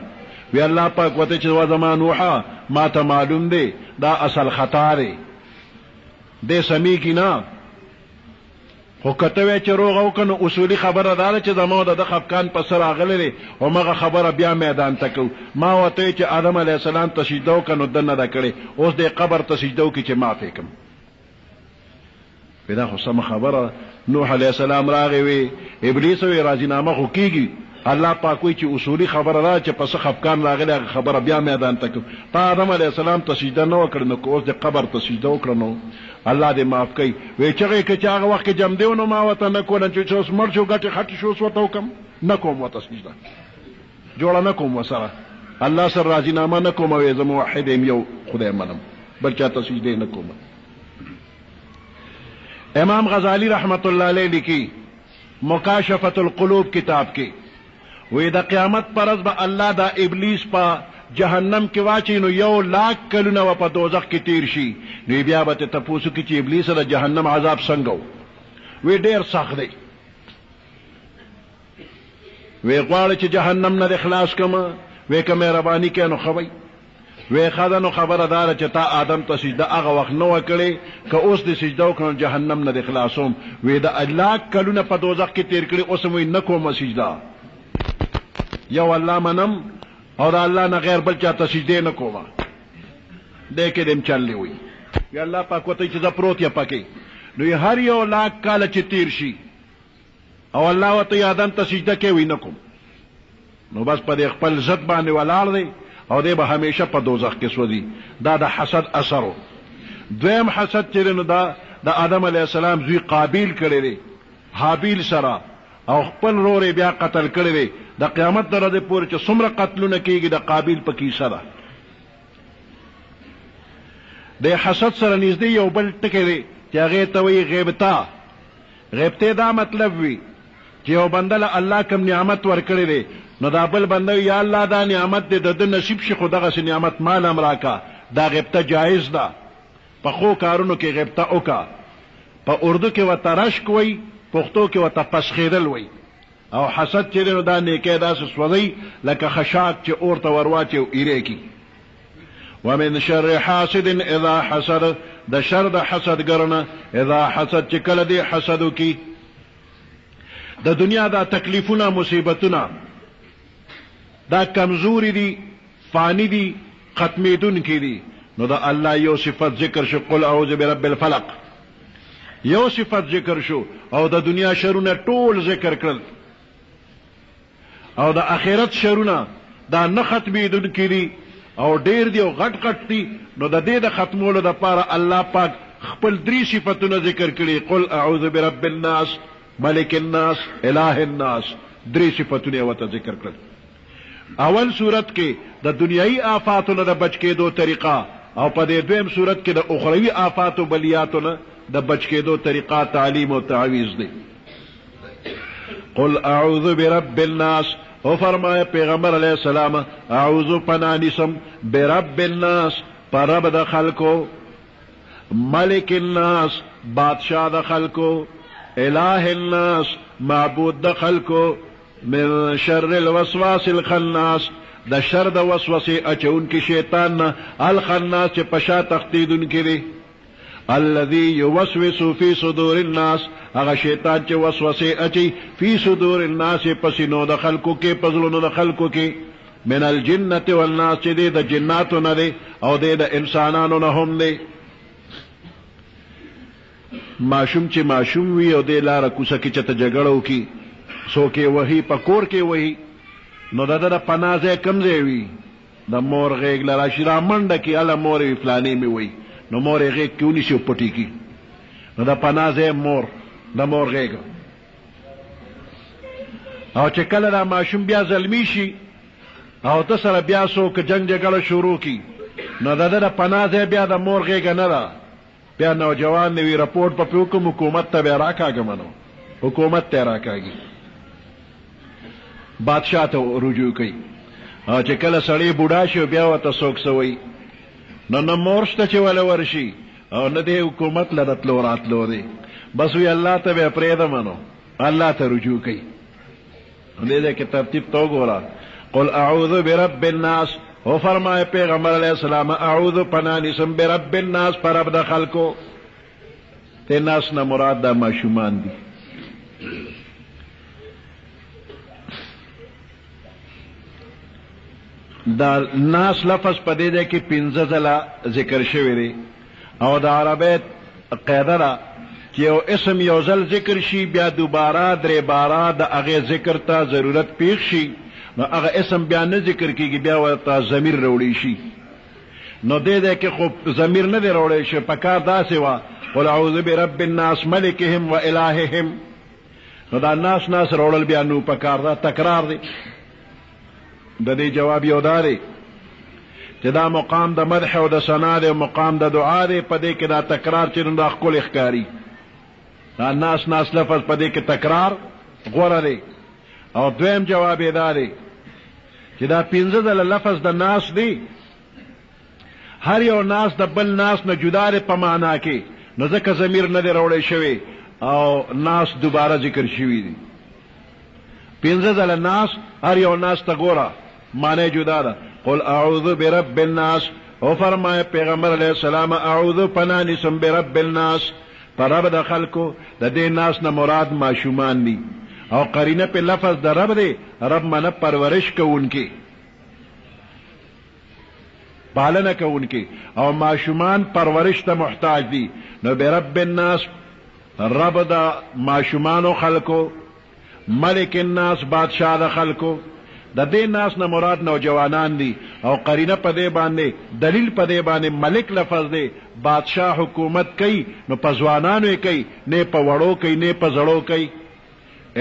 وی الله پاک وته چې و زما نوحه ما ته معلوم دی دا اصل خطا دی دې سمی کی نه خو کته وی چې روغ او کنه اصولي خبره ده چې زما د خفقان په سر اغلې او مغه خبره بیا میدان تکو ما وته چې آدم علی السلام تسجده کنه دنه دا کړي اوس د قبر تسجده کی چې ما فکم پیدا خو سم خبره نوح علی السلام راغی وی ابلیس وی راضینامه خو کیږي الله پاک وی چې اصولي خبره ده چې پس خفقان راغله خبره بیا میدان تکو تا آدم علی السلام تسجده نه وکړ نو اوس د قبر تسجده وکړ نو الله دې معاف کوي وی چې کې هغه وخت کې جام دیونو ما وته نه کول چې اوس مر شو غټي خټي شو وته وکم نه کوم وته سجده جوړ نه کوم وسره الله سره راضینامه نه کوم وی زه موحد یم یو خدای منم بل چاته سجده نه کوم امام غزالی رحمت الله علیه لیکي مکاشفه القلوب کتاب کې وی د قیامت پرز به الله دا ابلیس په جهنم کې واچي نو 1,00,000 کلونه و په دوزخ کې تیر شي نو بیا به تاسو کې چې ابلیس د جهنم عذاب څنګه وی ډیر سخت دی وی غواړي چې جهنم نه اخلاص کما وی که مهرباني کوي نو خوي وی خدانو خبره دار چې تا آدم ته سجده هغه وخت نو وکړي که اوس د سجده وکړو جهنم نه اخلاصوم وی د 1,00,000 کلونه په دوزخ کې تیر کړي اوس مې نه کوم سجده یو الله منم اور الله نه غیر بل چاته سجده نه کوما دې کې دم چللی وي یا الله پاک وته چې ز پروت یا پکې نو هر یو 1,00,000 کال چې تیر شي او الله وته یادن ته سجده کوي نه کوم نو بس په خپل ذات باندې ولاړ دی او دې به همیشه په دوزخ کې سوځي دا د حسد اثر دویم حسد چې نو دا د آدم علی السلام زوی قابیل کړی دی حابیل سره او خپل رورې بیا قتل کړی دی د قیامت درته پورې چې څومره قتلونه کیږي د قابیل په کیسه ده د حسد سره نږدې یو بل ټکی دی چې هغه ته وی غیبته دا مطلب وی چې یو بنده الله کوم نعمت ورکړي دی نو دا بل بنده یا الله دا نعمت دې د نصیب شي خدغه سي نعمت مال امراکا دا غیبته جایز ده په خو کارونو کې غیبته اوکا په اردو کې وترش کوي پښتو کې وته پسخیدل وای او حسد چې نو دا نیکه دا سوځي لکه خشاک چې اورته ورواچي او ایره کی ومن شر حاسد اذا حسد د شر د حسد ګرنه اذا حسد چې کله دی حسد کی د دنیا دا تکلیفونه مصیبتونه دا کمزوري دي فانی دي ختمیدون کی دي نو دا الله یو صفت ذکر شو قل اعوذ برب الفلق یو صفت ذکر شو او د دنیا شرونه ټول ذکر کړل او د آخرت شرونه دا نه ختمیدون کی دي او ډیر دی او غټ غټ دي نو د دې د ختمولو لپاره الله پاک خپل 3 صفاتونه ذکر کړي قل اعوذ برب الناس ملک الناس اله الناس 3 صفاتونه وته ذکر کړل اول صورت کې د دنیوي آفاتونو د بچ کېدو طریقه او په دې دویم صورت کې د اخروی آفات او بلیاتونو د بچ کېدو طریقه تعلیم او تعویذ دي قل اعوذ برب الناس او فرمایا پیغمبر علیہ السلام اعوذ پنانسم برب الناس پر رب د خلقو ملک الناس بادشاہ د خلقو الہ الناس معبود د خلقو من شر الوسواس الخناس د شر د وسوسه اچون کی شیطان الخناس چې پشا تختیدون کړي الذي يوسوس في صدور الناس هغه شیطان چې وسوسه اچي فی صدور الناس پسینو د خلقو کې پزلونو د خلقو کې من الجنه والناس چې د جناتو نه دي او د انسانانو نه هم دي ماشوم چې ماشوم وي او د لار کوڅه کې چې ته جګړو کی سو کې وਹੀ پکور کې وਹੀ نو د پنازه کمزې وي د مور غېګ لرا شرا منډه کې اله مور فلانی می وي نو مور غېګ کیونی شو پټی کی نو د پنازه مور د مور غېګ او چې کله دا ماشوم بیا زلمی شي او ته سره بیا سو که جنگ جګړه شروع کی نو د پنازه بیا د مور غېګ نه را بیا نوجوان نوی رپورټ په حکومت حکومت ته راکاګه منو حکومت ته راکاږي بادشاہ ته رجوع کوي او چې کله سړی بوډا شي بیا ورته څوک څه وایي نو نه مور شته چې وله ورشي او نه دی حکومت له د تلو راتلو دی بس وی الله ته به پرېږدم نو الله ته رجوع کوي دې ځای کې ترتیب ته وګوره قل اعوذ برب الناس او فرمائے پیغمبر علیہ السلام اعوذ پناہ نیسم برب الناس پر رب د خلقو تے ناس نہ مراد دا معشومان دی دا ناس لفظ پدے دے کہ پنځه ځله ذکر شوی دی او دا عربیت قاعده ده چې یو اسم یو ځل ذکر شي بیا دوباره درې باره د هغې ذکر ته ضرورت پیښ شي نو هغه اسم بیا نه ذکر کیږي بیا ورته ضمیر راوړی شي نو دې دی کې خو ضمیر نه دی راوړی شي پکار داسې وه قل اعوذ برب الناس ملکهم و الههم نو دا ناس راوړل بیا نو پکار دا تکرار دی د دې جواب یو دا دی چې دا مقام د مدح او د ثنا دی مقام د دعا دی په دې کې دا تکرار چې نو دا ښکلی ښکاري دا ناس لفظ په دې کې تکرار غوره دی او دویم جواب یې دا دی چې دا پنځه ځله لفظ د ناس دی هر یو ناس د بل ناس نه جدا دی په معنا کې نو ځکه ضمیر نه دی راوړی شوی او ناس دوباره ذکر شوي دي پنځه ځله ناس هر یو ناس ته ګوره معنی جدا ده قل اعوذ برب الناس او فرمائے پیغمبر علیہ السلام اعوذ پناہ نیسم برب الناس پر رب د خلقو د دې ناس نه مراد معشومان دي او قرینه په لفظ د رب دی رب منه پرورش کوونکی پالنه کوونکی او معشومان پرورش ته محتاج دي نو برب الناس رب د معشومانو خلقو ملک الناس بادشاہ د خلقو د دې ناس نه مراد نوجوانان دي او قرینه په دې باندې دلیل په دې باندې ملک لفظ دی بادشاہ حکومت کوي نو په ځوانانو یې کوي نه په وړو کوي نه په زړو کوي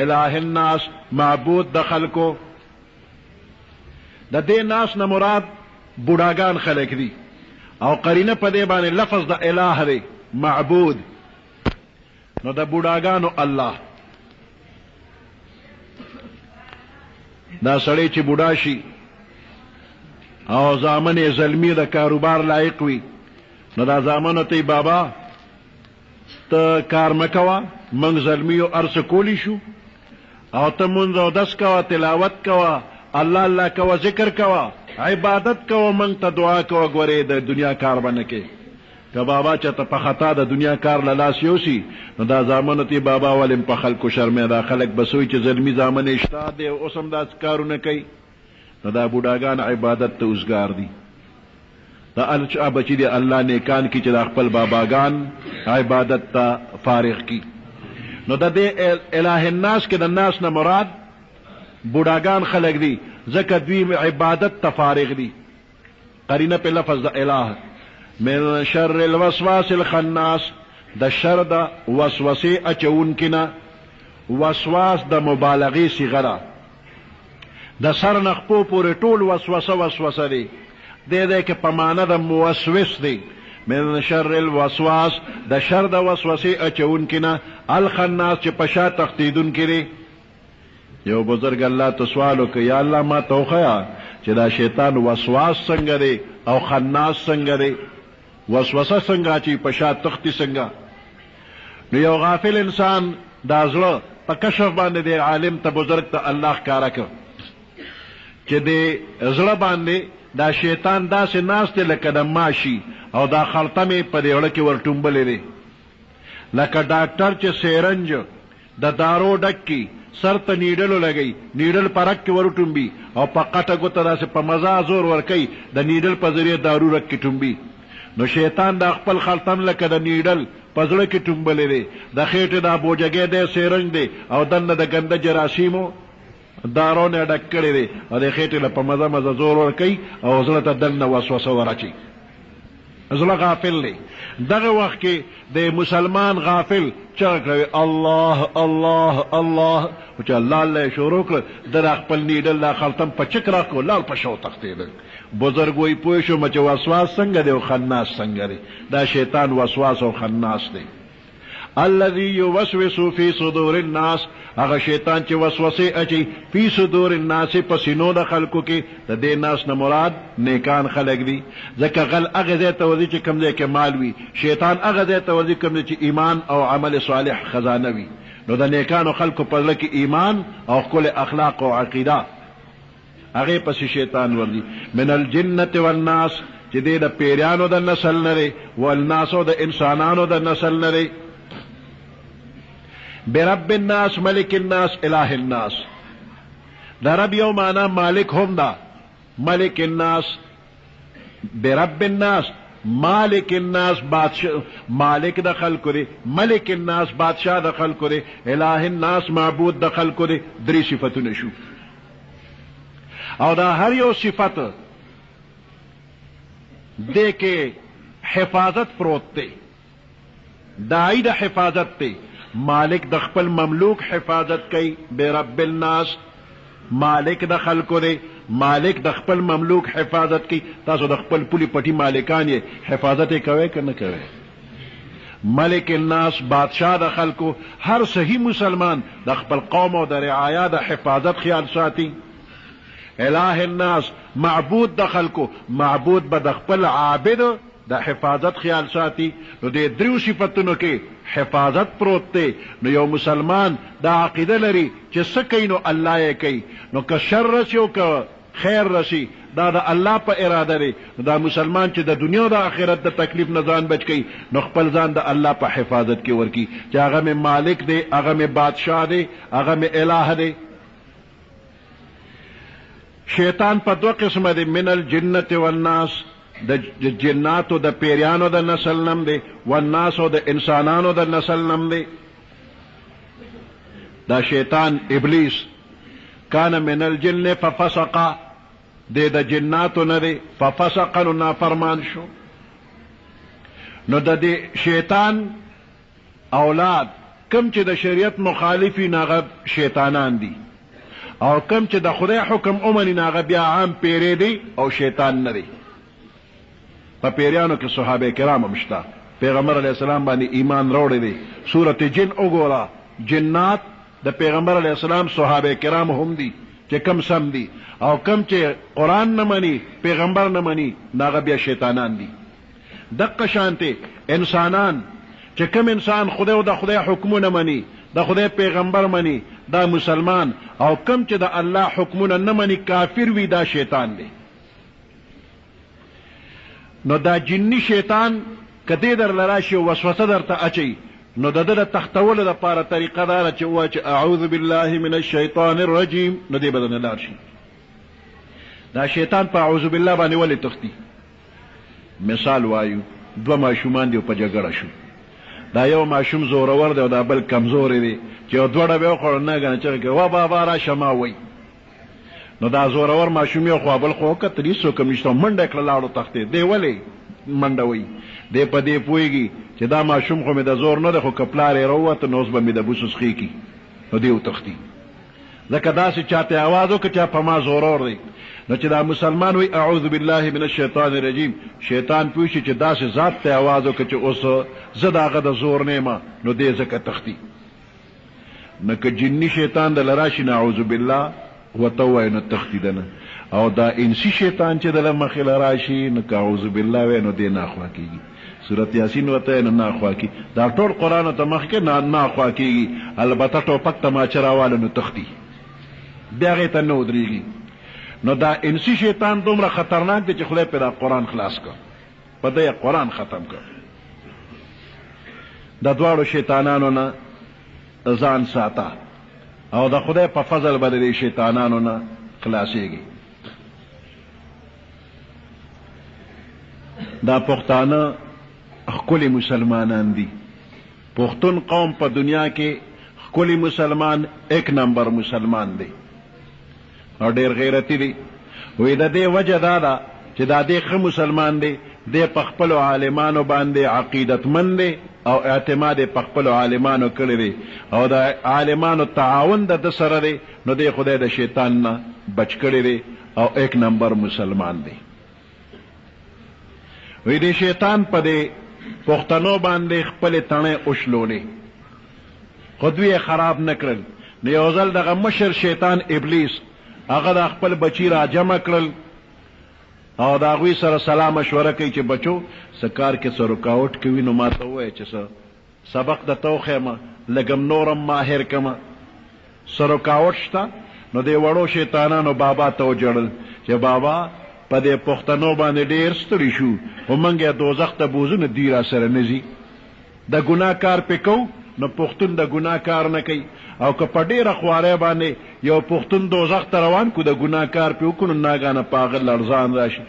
الہ الناس معبود د خلقو د دې ناس نه مراد بوډاګان خلق دي او قرینه په دې باندې لفظ د الہ دی معبود نو د بوډاګانو الله دا سړی چې بوډا شي او زامن یې زلمی د کاروبار لایق وي نو دا زامنو ته بابا ته کار مکوه موږ زلمیو ارڅه کولی شو او ته مونځ او دس کوه تلاوت کوه الله الله کوه ذکر کوه عبادت کوه موږ ته دعا کوه ګورې د دنیا کار به نه کې که بابا چېرته په خطا د دنیا کار له لاس یوسي نو دا زامنو ته بابا ولې په خلکو شرمې دا خلک به سوی چې زلمي زامن یې شته دی اوس هم داسې کارونه کوي نو دا بوډاګان عبادت ته اوزګار دي دا چا بچي دی الله نیکان کی چې دا خپل باباګان عبادت ته فارغ کی نو د دې الہ الناس کې د ناس نه مراد بوډاګان خلک دي ځکه دوی عبادت ته فارغ دي قرینه په لفظ د الہ من شر الوسواس الخناس د شر د وسوسې اچونکي نه وسواس د مبالغې صیغه ده د سر نه خپو پورې ټول وسوسه دی دې کې په معنا د موسوس دی من شر الوسواس د شر د وسوسې اچونکي نه الخناس چې په شا تښتېدونکي دی یو بزرګ الله ته سوال وکړ یا الله ما ته وښیه چې دا شیطان وسواس څنګه دی او خناس څنګه دی وسوسه څنګه چې په شا تختی څنګه نو یو غافل انسان دا زړه په کشف باندې دی عالم ته بزرګ ته الله ښکاره کړ چې دی زړه باندې دا شیطان داسې ناست دی لکه د ماشي او دا خلطه مې په دې زړه کې ورټومبلې دی لکه ډاکټر چې سیرنج د دارو ډک کی سر ته نیډلو لګی نیډل پرک کې ورټومبي او په قټه ګوته داسې په مزه زور ورکوي د نیډل په ذریعه دارو رک کې ټومبي نو شیطان دا خپل خلطم لکه د نیډل په زړه کې ټومبلی دی د خېټې دا بوجګی دی سیرنج دی او دننه د ګنده جراثیمو دارو نه ډک کړی دی او د خېټې له په مزه زور ورکوي او زړه ته دننه وسوسه ورچي زړه غافل دی دغه وخت کې د مسلمان غافل چغه کوي الله الله الله چې الله الله شروع کړ د خپل نیډل لا خلطم په چک راکو لال په شو تختیدل بزرګ وی پوه شو چې وسواس څنګه دی او خناس څنګه دی دا شیطان وسواس او خناس دی الذي يوسوس في صدور الناس هغه شیطان چې وسوسه اچي فی صدور الناس پسینو د خلکو کې د دې ناس نه مراد نیکان خلک دي ځکه غل هغه ځای ته ورځي چې کوم ځای کې مال وي شیطان هغه ځای ته ورځي کوم ځای چې ایمان او عمل صالح خزانه وي نو د نیکانو خلکو په زړه کې ایمان او ښکلي اخلاق او عقیده هغې پسې شیطان ورځي من الجنة والناس چې دی د پیریانو د نسل نه دی والناسو د انسانانو د نسل نه دی برب الناس ملک الناس الہ الناس دا رب یو معنی مالک هم دا ملک الناس برب الناس مالک الناس بادشاہ مالک د خلکو دی ملک الناس بادشاہ د خلکو دی الہ الناس معبود د خلکو دی درې صفتونه شو او دا هر یو صفت دے کے حفاظت پروت تے دائی دا حفاظت تے مالک د خپل مملوک حفاظت کئی بے رب الناس مالک د خلکو دے مالک د خپل مملوک حفاظت کی تاسو د خپل پولی پٹی مالکان یہ حفاظت کوئے کہ نہ کوئے ملک الناس بادشاہ د خلکو ہر صحیح مسلمان د خپل قوم او د رعایا د حفاظت خیال ساتي الہ الناس معبود د خلکو معبود به د خپل عابد د حفاظت خیال ساتي نو د دریو صفتونو کې حفاظت پروت دی نو یو مسلمان دا عقیده لري چې څه کوي نو الله یې کوي نو که شر رسي او که خیر رسي دا د الله په اراده دی نو دا مسلمان چې د دنیا او د آخرت د تکلیف نه ځان بچ کوي نو خپل ځان د الله په حفاظت کې ورکي چې هغه مې مالک دی هغه مې بادشاہ دی هغه مې الہ دی شیطان په دو قسمه دی من الجنة والناس د جناتو د پیریانو د نسل نم دی والناسو د انسانانو د نسل نم دی دا شیطان ابلیس کان من الجن ففسق دی د جناتو نه دی ففسق نو نافرمان شو نو د دې شیطان اولاد کم چې د شریعت مخالفی ناغه شیطانان دی او کم چې د خدای حکم اومني ناغه بیا عام پیری دی او شیطان نه دی په پیریانو کې صحابه کرام هم شته پیغمبر علیه السلام باندې ایمان راوړی دی سورت جن وګوره جنات د پیغمبر علیه السلام صحابه کرام هم دي چې کم سم دي او کم چې قرآن نه مني پیغمبر نه مني ناغه بیا شیطانان دي دقه شانته انسانان چې کم انسان خدای او د خدای حکمونه مني د خدای پیغمبر مني دا مسلمان او کم چې د الله حکمونه نه مني کافر وي دا شیطان دی نو دا جنی شیطان کدی در لراشي وسوسه درته اچي نو د دې تختول د پاره طریقه دا چې وا چې اعوذ بالله من الشیطان الرجیم نو دې بدن لار شي دا شیطان په اعوذ بالله باندې ولې تختی مثال وایو دو ماشومان دی په جګړه شو دا یو ماشوم زورور دی او دا بل کمزور دی چې دوړه به خور نه غنه چې وا بابا را شما وای نو دا زورور ماشوم یو خو بل خو کتري سو کمشته منډه کړه لاړو تخته دی ولې منډه وای دی په دې پويږي چې دا ماشوم خو مې د زور نه خو کپلارې وروته نو اوس به مې د بوسس خې کی نو دی تختی ځکه داسې چاته आवाज وکړه چې په ما زورور دی نو چې دا مسلمان وي اعوذ بالله من الشیطان الرجیم شیطان پوښي چې داسې ذات ته आवाज وکړي چې اوس زه داغه د زور نه ما نو دې ځکه تختی نو که جنی شیطان د لراشي نعوذ بالله وتوای نو تختی دنه او دا انسی شیطان چې د مخې لراشي نو اعوذ بالله و نو دې ناخوا کیږي سورۃ یاسین وته نو ناخوا کی دا ټول قران ته مخ کې نه ناخوا کیږي البته ټوپک ته ما چرواله نو تختی بیا غي ته نو دريږي نو دا انسی شیطان دومره خطرناک دی چې خدای په دا قرآن خلاص کړ په دې قرآن ختم کړ د دواړو شیطانانو نه ځان ساته او د خدای په فضل باندې شیطانانو نه خلاصيږي دا پښتانه خپل مسلمانان دي پښتون قوم په دنیا کې خپل مسلمان ایک نمبر مسلمان دی او ډیر غیرتی دی وې د دې وجه دا ده چې دا دې ښه مسلمان دی د په خپل عالمانو باندې عقیدتمن دی او اعتماد په خپل عالمانو کړی دی او د عالمانو تعاون د سره دی نو د خدای د شیطان نه بچ کړی دی او ایک نمبر مسلمان دی وې د شیطان په دې پښتنو باندې خپل تڼه اوشلولې خودوی خراب نکړل نو یو ځل دغه مشر شیطان ابلیس هغه د خپل بچی را جمع کړل او د هغوی سره سلا مشوره کوي چې بچو څه کار کې څه رکاوټ کوي نو ما ته ووایه چې څه سبق درته وښیمه لږم نورم ماهر کمه څه رکاوټ شته نو دې وړو شیطانانو بابا ته وجړل چې بابا په دې پښتنو باندې ډېر ستړي شو خو موږ یې دوزخ ته بوځو نو دوی را سره نه ځي د ګناه کار پې کوو نو پښتون د ګناه کار نه کوي او که په ډېره خوارۍ باندې یو پښتون دوزخ ته روان کو د ګناه کار پې وکړو نو ناګانه په هغه لړزان راشي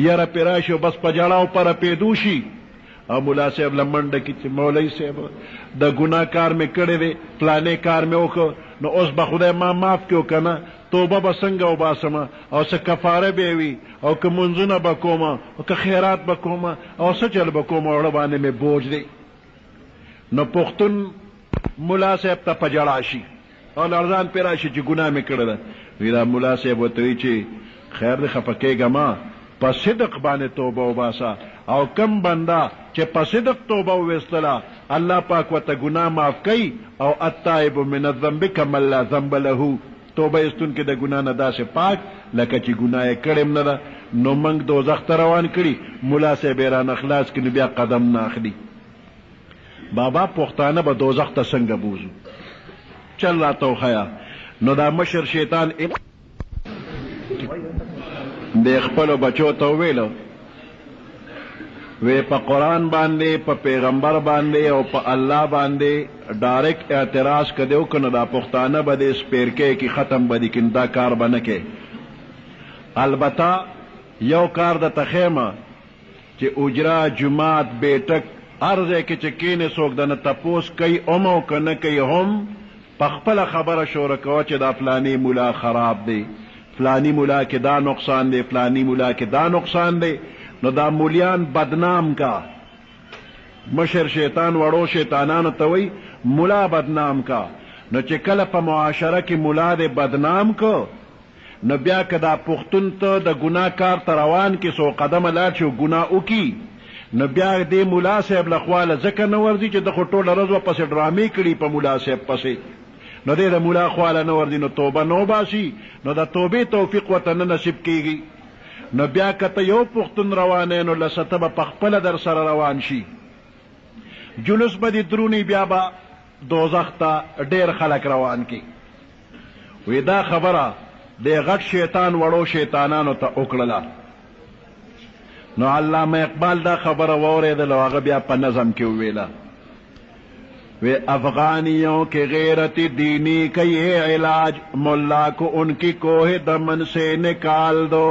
یره پې راشي او بس په ژړاو په رپېدو شي او ملا صاحب له منډه کې چې مولوي صاحب د ګناه کار مې کړی دی فلانې کار مې وکړ نو اوس به خدای ما معاف کړو که نه توبه به څنګه وباسمه او څه کفاره به وي او که منځونه به کومه او که خیرات به کومه او څه چل به کومه وړه باندې مې بوج دی نو پښتون ملا صاحب ته په ژړا شي او لړزان پې راشي چې ګناه مې کړې ده وی دا ملا صاحب ورته وایي چې خیر دی خفه کېږه ما په صدق باندې توبه وباسه او کم بنده چې په صدق توبه وویستله الله پاک ورته ګناه معاف کوي او التائب من الذنب کمن لا ذنب له توبه ایستونکي د ګناه نه داسې پاک لکه چې ګناه یې کړې هم نه ده نو موږ دوزخ ته روان کړي ملا صاحب یې رانه خلاص کړي نو بیا قدم نه اخلي بابا پښتانه به دوزخ ته څنګه بوځو چل راته وښیه نو دا مشر شیطان د خپلو بچو ته وویلو وی په قرآن باندې په پیغمبر باندې او په الله باندې ډایرکټ اعتراض کدیو کنه دا پښتانه به د سپیرکې کې ختم بدی کین دا کار بنه کې البته یو کار د تخیمه چې اجرا جماعت بیٹک ارزه کې چې کینې څوک دنه تپوس کوي اومو کنه کوي هم په خپل خبره شوره کوه چې دا فلانی مولا خراب دی فلانی مولا کې دا نقصان دی فلانی مولا کې دا نقصان دی نو دا مولیان بدنام کا مشر شیطان وړو شیطانانو ته وی مولا بدنام کا نو چې کله په معاشره کې مولا دې بدنام کو نو بیا که دا پښتون ته د ګناه کار ته روان کې څو قدمه لاړ شي او ګناه وکړي نو بیا دې ملا صاحب له خواله ځکه نه ورځي چې د خو ټوله ورځ ورپسې ډرامې کړي په ملا صاحب پسې نو دې د ملا خواله نه ورځي نو توبه نه وباسي نو د توبې توفیق ورته نه نصیب کېږي نو بیا که ته یو پښتون روانې نو لسته به په خپله در سره روان شي جلوس به دې درونی بیا به دوزخ ته ډېر خلک روان کی وی دا خبره د غټ شیطان وړو شیطانانو ته وکړله نو علامه اقبال دا خبره واورېدله او هغه بیا په نظم کې وویله وی افغانیوں کے غیرت دینی کا یہ علاج ملا کو ان کی کوہ دمن سے نکال دو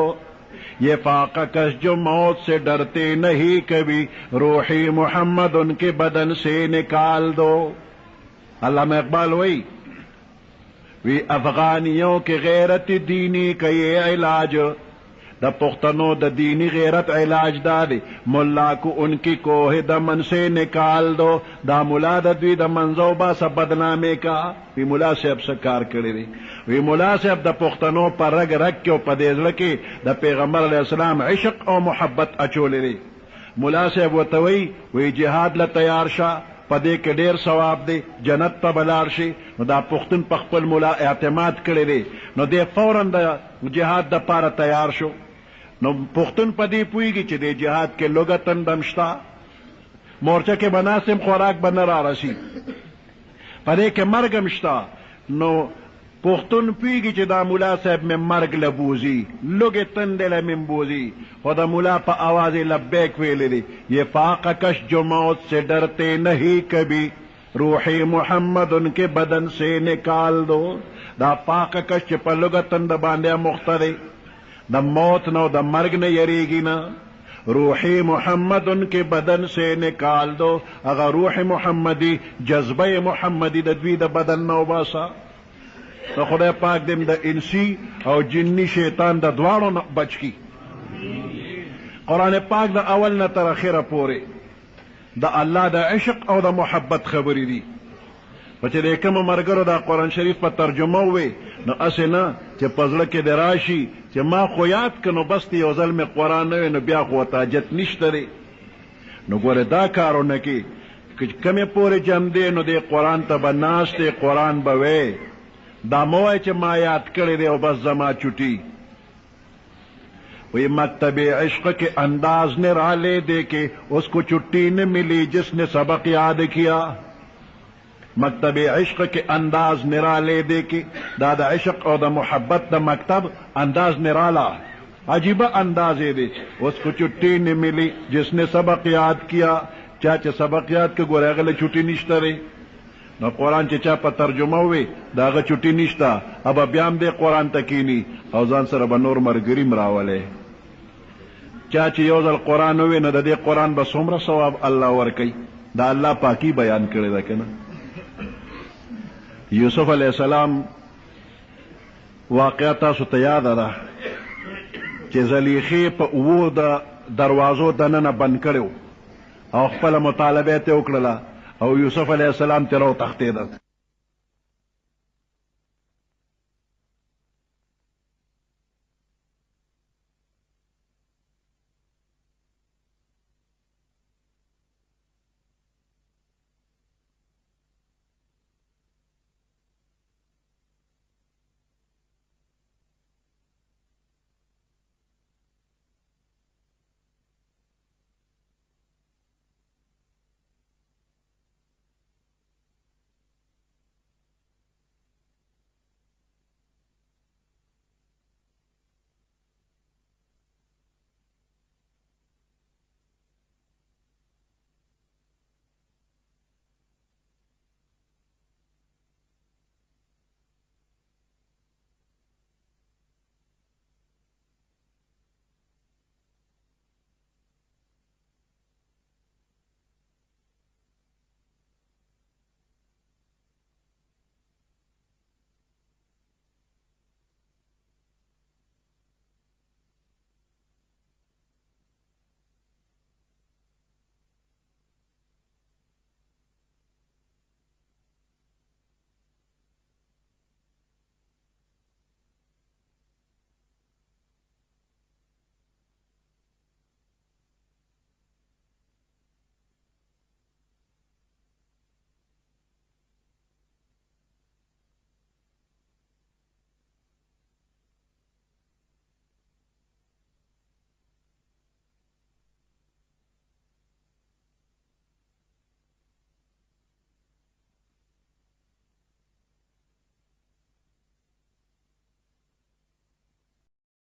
یہ فاقہ کش جو موت سے ڈرتے نہیں کبھی روحی محمد ان کے بدن سے نکال دو علامہ اقبال وی افغانیوں کے غیرت دینی کا یہ علاج دا پختنو دا دینی غیرت علاج دا دی ملا کو ان کی کوہ دمن سے نکال دو دا ملا دا دوی دا منزو باسا بدنامے کا وی ملا صاحب سکار کردی دی وی ملا صاحب دا پختنو پر رگ رگ کے و پدیز لکی دا پیغمبر علیہ السلام عشق او محبت اچولی دی ملا صاحب وی جہاد لتیار شا پدے کے ډیر ثواب دی جنت ته بلار شي نو دا پختون په خپل مولا اعتماد کړی دی نو دی فوراً د جهاد د پاره تیار شو نو پختون په دې پوهېږي چې د جهاد کې لوږه تندم شته مورچه کې به ناسم خوراک به نه را رسي په دې کې مرګ هم شته نو پختون پوهېږي چې دا ملا صاحب مې مرګ له بوځي لوږې تندې له مې بوځي خو د ملا په آواز لبیک ویلی دی یہ فاقہ کش جو موت سے ڈرتے نہیں کبھی روحی محمد ان کے بدن سے نکال دو دا فاقہ کش چې په لوږه تنده باندې مخته دی د موت نو د مرګ نه یریږي نه روحی محمد ان کے بدن سے نکال دو اگر روح محمدی جذبه محمدی د دوی د بدن نه وباسه تو خدای پاک دیم د انسی او جنی شیطان د دواړو نه بچ کی قرآن پاک د اول نه تر اخره پورې د الله د عشق او د محبت خبرې دي په چې د کومو ملګرو د قرآن شریف په ترجمه ووی نو هسې نه چې په زړه کې د راشي چې ما خو یاد که نو بس یو ځل مې قرآن نه وی نو بیا خو ورته حاجت نشته دی نو ګوره دا کارونه کې که کمې پورې جمع دی نو د قرآن ته به ناست دی قرآن به وی دا موای چې ما یاد کړی دی او بس زما چټي وہی مکتب عشق کے انداز نے رالے دے کے اس کو چھٹی نہ ملی جس نے سبق یاد کیا مکتب عشق کے انداز نرالے دے کے دادا عشق اور دا محبت دا مکتب انداز نرالا عجیبہ انداز دے اس کو چھٹی نہ ملی جس نے سبق یاد کیا چاچا سبق یاد کے گورے اگلے چھٹی نشتا رے نو قرآن چچا پا ترجمہ ہوئے داغا چھٹی نشتا اب بیام دے قرآن تکینی او ځان سره به نور مرګري مراولې چا چې یو ځل قرآن ووی نو د دې قرآن به څومره ثواب الله ورکوي دا الله پاکي بیان کړی ده کنه یوسف علیہ السلام واقعا تاسو ته یاد ده چې زلیخې په اوو د دروازو دننه بند کړو او خپل مطالبه ته وکړله او یوسف علیہ السلام تیرو تختیده